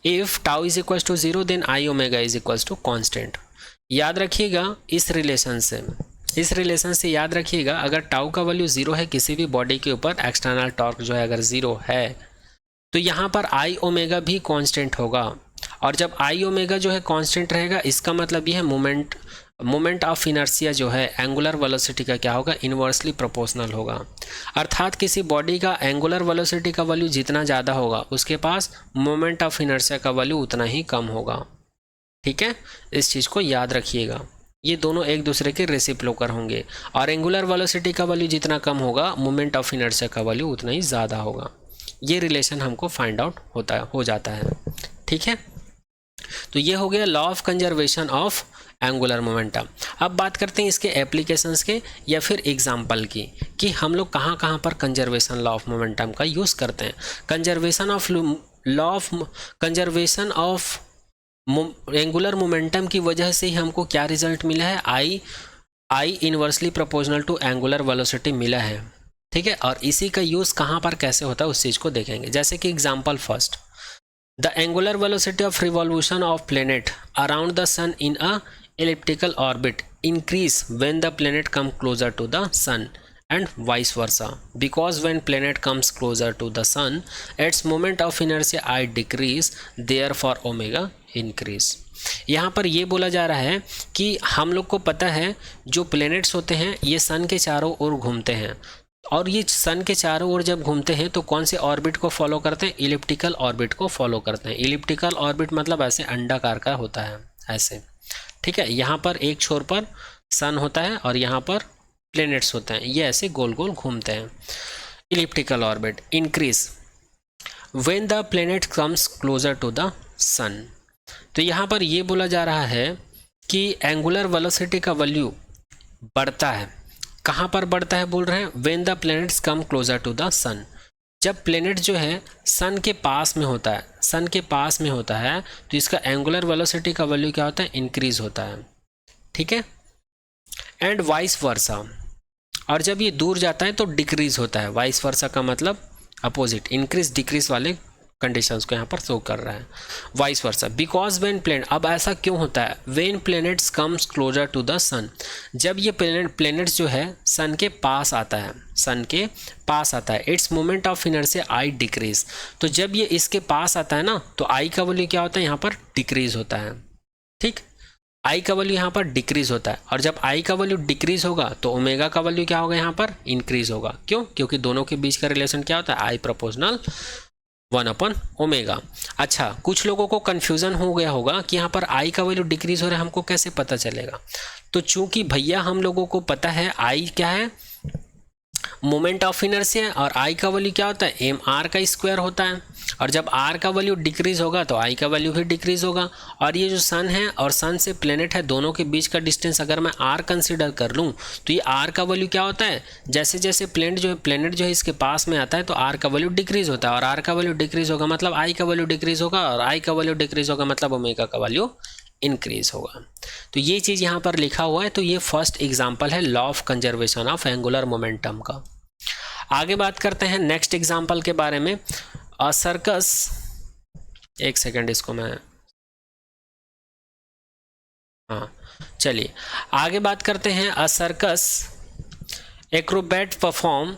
[SPEAKER 1] if tau is equal to 0 then I omega is equal to constant. याद रखिएगा इस रिलेशन से याद रखिएगा, अगर टाउ का वैल्यू 0 है किसी भी बॉडी के ऊपर, एक्सटर्नल टॉर्क जो है अगर 0 है तो यहाँ पर आई ओमेगा भी कांस्टेंट होगा। और जब आई ओमेगा जो है कांस्टेंट रहेगा इसका मतलब ये है मोमेंट ऑफ इनर्शिया जो है एंगुलर वेलोसिटी का क्या होगा, इन्वर्सली प्रोपोर्शनल होगा। अर्थात किसी बॉडी का एंगुलर वेलोसिटी का वैल्यू जितना ज़्यादा होगा उसके पास मोमेंट ऑफ इनर्शिया का वैल्यू उतना ही कम होगा। ठीक है, इस चीज़ को याद रखिएगा, ये दोनों एक दूसरे के रेसिप्रोकल होंगे। और एंगुलर वेलोसिटी का वैल्यू जितना कम होगा मोमेंट ऑफ इनर्शिया का वैल्यू उतना ही ज़्यादा होगा। ये रिलेशन हमको फाइंड आउट हो जाता है। ठीक है, तो ये हो गया law of conservation of angular momentum. अब बात करते हैं इसके एप्लीकेशंस के या फिर एग्जाम्पल की, कि हम लोग कहाँ कहाँ पर कंजर्वेशन लॉ ऑफ मोमेंटम का यूज़ करते हैं। कंजर्वेशन ऑफ एंगुलर मोमेंटम की वजह से ही हमको क्या रिजल्ट मिला है, I inversely proportional to angular velocity मिला है। ठीक है, और इसी का यूज़ कहाँ पर कैसे होता है उस चीज़ को देखेंगे। जैसे कि example first, the angular velocity of revolution of planet around the sun in a elliptical orbit increase when the planet comes closer to the sun and vice versa, because when planet comes closer to the sun its moment of inertia I decrease, therefore omega increase। यहाँ पर ये बोला जा रहा है कि हम लोग को पता है जो प्लैनेट्स होते हैं ये सन के चारों ओर घूमते हैं, और ये सन के चारों ओर जब घूमते हैं तो कौन से ऑर्बिट को फॉलो करते हैं, इलिप्टिकल ऑर्बिट को फॉलो करते हैं। इलिप्टिकल ऑर्बिट मतलब ऐसे अंडाकार का होता है ऐसे। ठीक है, यहाँ पर एक छोर पर सन होता है और यहाँ पर प्लैनेट्स होते हैं, ये ऐसे गोल गोल घूमते हैं। Elliptical orbit increase when the planet comes closer to the sun. तो यहाँ पर ये बोला जा रहा है कि एंगुलर वेलोसिटी का वैल्यू बढ़ता है। कहाँ पर बढ़ता है बोल रहे हैं, when the planets come closer to the sun. जब प्लैनेट जो है सन के पास में होता है, सन के पास में होता है तो इसका एंगुलर वेलोसिटी का वैल्यू क्या होता है, इंक्रीज होता है। ठीक है, एंड वाइस वर्सा। और जब ये दूर जाता है तो डिक्रीज होता है। वाइस वर्सा का मतलब अपोजिट, इंक्रीज डिक्रीज वाले कंडीशंस को यहाँ पर शो कर रहा है। Vice versa, because when planet, अब ऐसा क्यों होता है, when planets comes closer to the sun, जब ये प्लैनेट्स जो है सन के पास आता है, सन के पास आता है, its moment of inertia I decrease. तो जब ये इसके पास आता है ना तो आई का वैल्यू क्या होता है, यहाँ पर डिक्रीज होता है। ठीक, आई का वैल्यू यहाँ पर डिक्रीज होता है, और जब आई का वैल्यू डिक्रीज होगा तो ओमेगा का वैल्यू क्या होगा, यहाँ पर इंक्रीज होगा। क्यों, क्योंकि दोनों के बीच का रिलेशन क्या होता है, आई प्रोपोर्शनल 1/ओमेगा। अच्छा, कुछ लोगों को कन्फ्यूज़न हो गया होगा कि यहाँ पर आई का वैल्यू डिक्रीज हो रहा है, हमको कैसे पता चलेगा। तो चूंकि भैया हम लोगों को पता है आई क्या है, मोमेंट ऑफ इनर्शिया, और आई का वैल्यू क्या होता है, एम आर का स्क्वायर होता है। और जब आर का वैल्यू डिक्रीज होगा तो आई का वैल्यू भी डिक्रीज होगा। और ये जो सन है और सन से प्लेनेट है, दोनों के बीच का डिस्टेंस अगर मैं आर कंसीडर कर लूँ तो ये आर का वैल्यू क्या होता है, जैसे जैसे प्लेनेट जो है इसके पास में आता है तो आर का वैल्यू डिक्रीज होता है, और आर का वैल्यू डिक्रीज होगा मतलब आई का वैल्यू डिक्रीज होगा, और आई का वैल्यू डिक्रीज होगा मतलब ओमेगा का वैल्यू इंक्रीज होगा। तो ये चीज़ यहाँ पर लिखा हुआ है। तो ये फर्स्ट एग्जाम्पल है law of conservation of angular momentum का। आगे बात करते हैं नेक्स्ट एग्जाम्पल के बारे में। अ सर्कस, एक सेकेंड इसको मैं, हाँ चलिए आगे बात करते हैं। अ circus Acrobat perform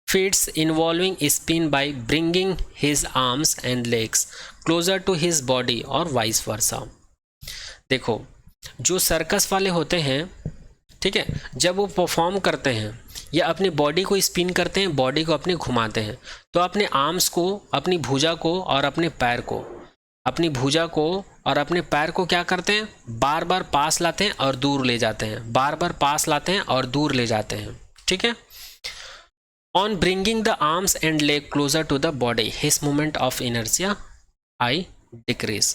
[SPEAKER 1] feats involving spin by bringing his arms and legs closer to his body और vice versa। देखो, जो सर्कस वाले होते हैं, ठीक है, जब वो परफॉर्म करते हैं या अपने बॉडी को स्पिन करते हैं, बॉडी को अपने घुमाते हैं, तो अपने आर्म्स को, अपनी भुजा को और अपने पैर को, अपनी भुजा को और अपने पैर को क्या करते हैं, बार बार पास लाते हैं और दूर ले जाते हैं, बार बार पास लाते हैं और दूर ले जाते हैं, ठीक है। On bringing the arms and leg closer to the body, his moment of inertia I decrease।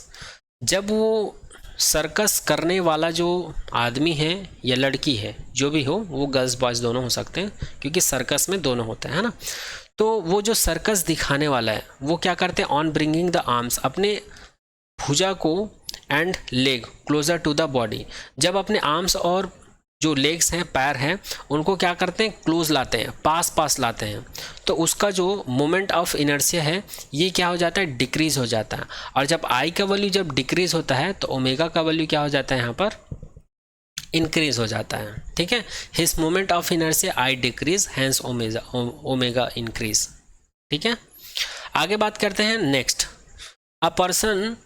[SPEAKER 1] जब वो सर्कस करने वाला जो आदमी है या लड़की है, जो भी हो, वो गर्ल्स बॉयज़ दोनों हो सकते हैं क्योंकि सर्कस में दोनों होते हैं, है ना। तो वो जो सर्कस दिखाने वाला है वो क्या करते हैं, ऑन ब्रिंगिंग द आर्म्स, अपने भुजा को and leg closer to the body, जब अपने आर्म्स और जो लेग्स हैं, पैर हैं, उनको क्या करते हैं, क्लोज लाते हैं, पास लाते हैं, तो उसका जो मोमेंट ऑफ इनर्शिया है ये क्या हो जाता है, डिक्रीज हो जाता है। और जब आई का वैल्यू जब डिक्रीज होता है तो ओमेगा का वैल्यू क्या हो जाता है, यहाँ पर इंक्रीज हो जाता है, ठीक है। His moment of inertia I decrease, hence omega increase, ठीक है। आगे बात करते हैं next. A person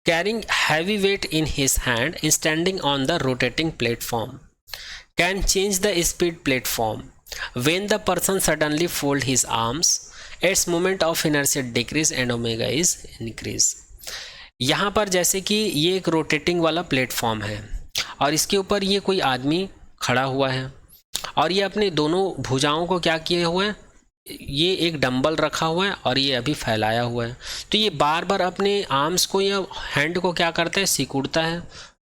[SPEAKER 1] carrying heavy weight in his hand and standing on the rotating platform can change the speed platform when the person suddenly fold his arms, its moment of inertia decrease and omega is increase। यहाँ पर जैसे कि ये एक rotating वाला platform है और इसके ऊपर ये कोई आदमी खड़ा हुआ है और ये अपने दोनों भुजाओं को क्या किए हुए हैं, ये एक डंबल रखा हुआ है और ये अभी फैलाया हुआ है। तो ये बार बार अपने आर्म्स को या हैंड को क्या करता है, सिकुड़ता है,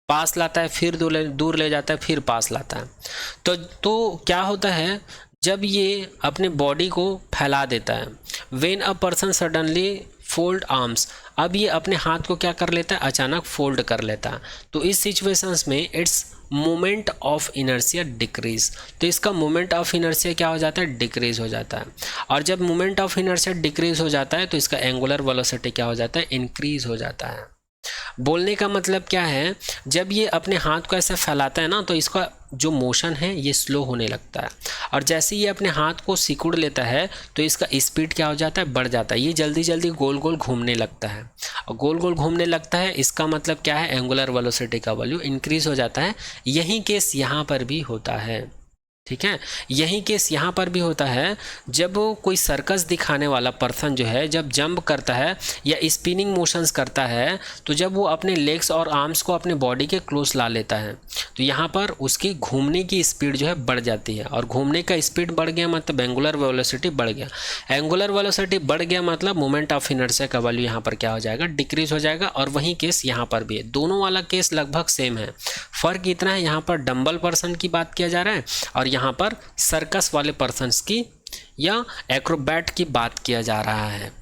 [SPEAKER 1] पास लाता है, फिर दूर ले जाता है, फिर पास लाता है। तो क्या होता है, जब ये अपने बॉडी को फैला देता है, when a person suddenly fold arms, अब ये अपने हाथ को क्या कर लेता है, अचानक फोल्ड कर लेता है। तो इस सिचुएशंस में its moment of inertia decrease, तो इसका मोमेंट ऑफ इनर्शिया क्या हो जाता है, डिक्रीज हो जाता है। और जब मोमेंट ऑफ इनर्शिया डिक्रीज हो जाता है तो इसका एंगुलर वेलोसिटी क्या हो जाता है, इंक्रीज हो जाता है। बोलने का मतलब क्या है, जब ये अपने हाथ को ऐसे फैलाता है ना तो इसका जो मोशन है ये स्लो होने लगता है, और जैसे ये अपने हाथ को सिकुड़ लेता है तो इसका स्पीड क्या हो जाता है, बढ़ जाता है। ये जल्दी जल्दी गोल गोल घूमने लगता है, और गोल गोल घूमने लगता है, इसका मतलब क्या है, एंगुलर वेलोसिटी का वैल्यू इंक्रीज हो जाता है। यही केस यहाँ पर भी होता है, ठीक है। यही केस यहाँ पर भी होता है, जब कोई सर्कस दिखाने वाला पर्सन जो है जब जंप करता है या स्पिनिंग मोशंस करता है, तो जब वो अपने लेग्स और आर्म्स को अपने बॉडी के क्लोज ला लेता है तो यहाँ पर उसकी घूमने की स्पीड जो है बढ़ जाती है, और घूमने का स्पीड बढ़ गया मतलब एंगुलर वेलोसिटी बढ़ गया। एंगुलर वेलोसिटी बढ़ गया मतलब मोमेंट ऑफ इनर्शिया का वैल्यू यहाँ पर क्या हो जाएगा, डिक्रीज हो जाएगा। और वही केस यहाँ पर भी है, दोनों वाला केस लगभग सेम है। फ़र्क इतना है, यहाँ पर डंबल पर्सन की बात किया जा रहा है और यहाँ पर सर्कस वाले पर्सन्स की या एक्रोबैट की बात किया जा रहा है।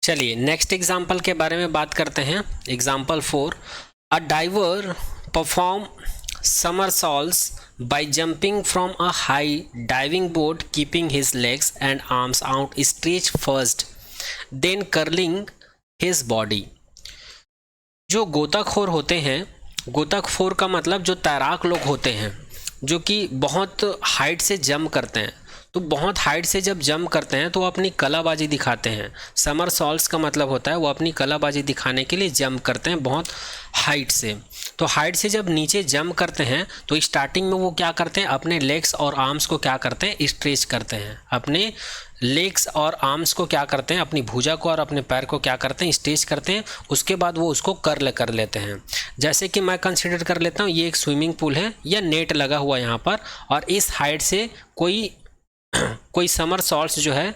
[SPEAKER 1] चलिए नेक्स्ट एग्जाम्पल के बारे में बात करते हैं। Example 4, a diver perform somersaults by jumping from a high diving board, keeping his legs and arms out stretched first, then curling his body। जो गोताखोर होते हैं, गोताखोर का मतलब जो तैराक लोग होते हैं जो कि बहुत हाइट से जंप करते हैं, तो बहुत हाइट से जब जंप करते हैं तो वो अपनी कलाबाजी दिखाते हैं। समरसॉल्ट्स का मतलब होता है वो अपनी कलाबाजी दिखाने के लिए जंप करते हैं बहुत हाइट से। तो हाइट से जब नीचे जंप करते हैं तो स्टार्टिंग में वो क्या करते हैं, अपने लेग्स और आर्म्स को क्या करते हैं, स्ट्रेच करते हैं। अपने लेग्स और आर्म्स को क्या करते हैं, अपनी भुजा को और अपने पैर को क्या करते हैं, स्ट्रेच करते हैं। उसके बाद वो उसको कर्ल कर लेते हैं। जैसे कि मैं कंसिडर कर लेता हूँ ये एक स्विमिंग पूल है या नेट लगा हुआ यहाँ पर, और इस हाइट से कोई समरसॉल्ट्स जो है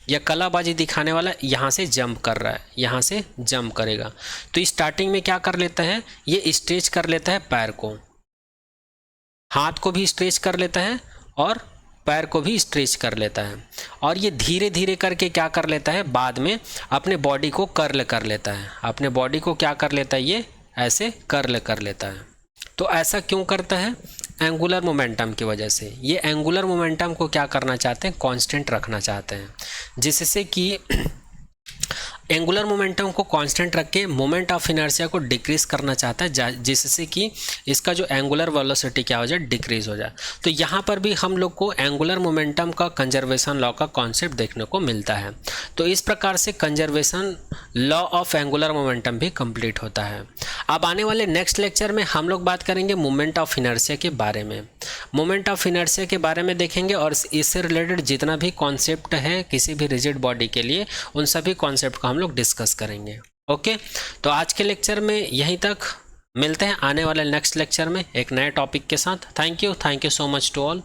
[SPEAKER 1] या कलाबाजी दिखाने वाला यहाँ से जंप कर रहा है, यहाँ से जंप करेगा। तो स्टार्टिंग में क्या कर लेता है, ये स्ट्रेच कर लेता है पैर को, हाथ को भी स्ट्रेच कर लेता है और पैर को भी स्ट्रेच कर लेता है। और ये धीरे धीरे करके क्या कर लेता है, बाद में अपने बॉडी को कर्ल कर लेता है। अपने बॉडी को क्या कर लेता है, ये ऐसे कर्ल कर लेता है। तो ऐसा क्यों करता है, एंगुलर मोमेंटम की वजह से। ये एंगुलर मोमेंटम को क्या करना चाहते हैं, कांस्टेंट रखना चाहते हैं, जिससे कि एंगुलर मोमेंटम को कांस्टेंट रख के मोमेंट ऑफ इनर्शिया को डिक्रीज करना चाहता है, जिससे कि इसका जो एंगुलर वेलोसिटी क्या हो जाए, डिक्रीज हो जाए। तो यहाँ पर भी हम लोग को एंगुलर मोमेंटम का कंजर्वेशन लॉ का कॉन्सेप्ट देखने को मिलता है। तो इस प्रकार से conservation law of angular momentum भी कंप्लीट होता है। अब आने वाले नेक्स्ट लेक्चर में हम लोग बात करेंगे मोमेंट ऑफ इनर्शिया के बारे में। मोमेंट ऑफ इनर्शिया के बारे में देखेंगे और इससे रिलेटेड जितना भी कॉन्सेप्ट है किसी भी रिजिड बॉडी के लिए, उन सभी कॉन्सेप्ट को हम लोग डिस्कस करेंगे। ओके, तो आज के लेक्चर में यहीं तक, मिलते हैं आने वाले नेक्स्ट लेक्चर में एक नए टॉपिक के साथ। Thank you so much to all.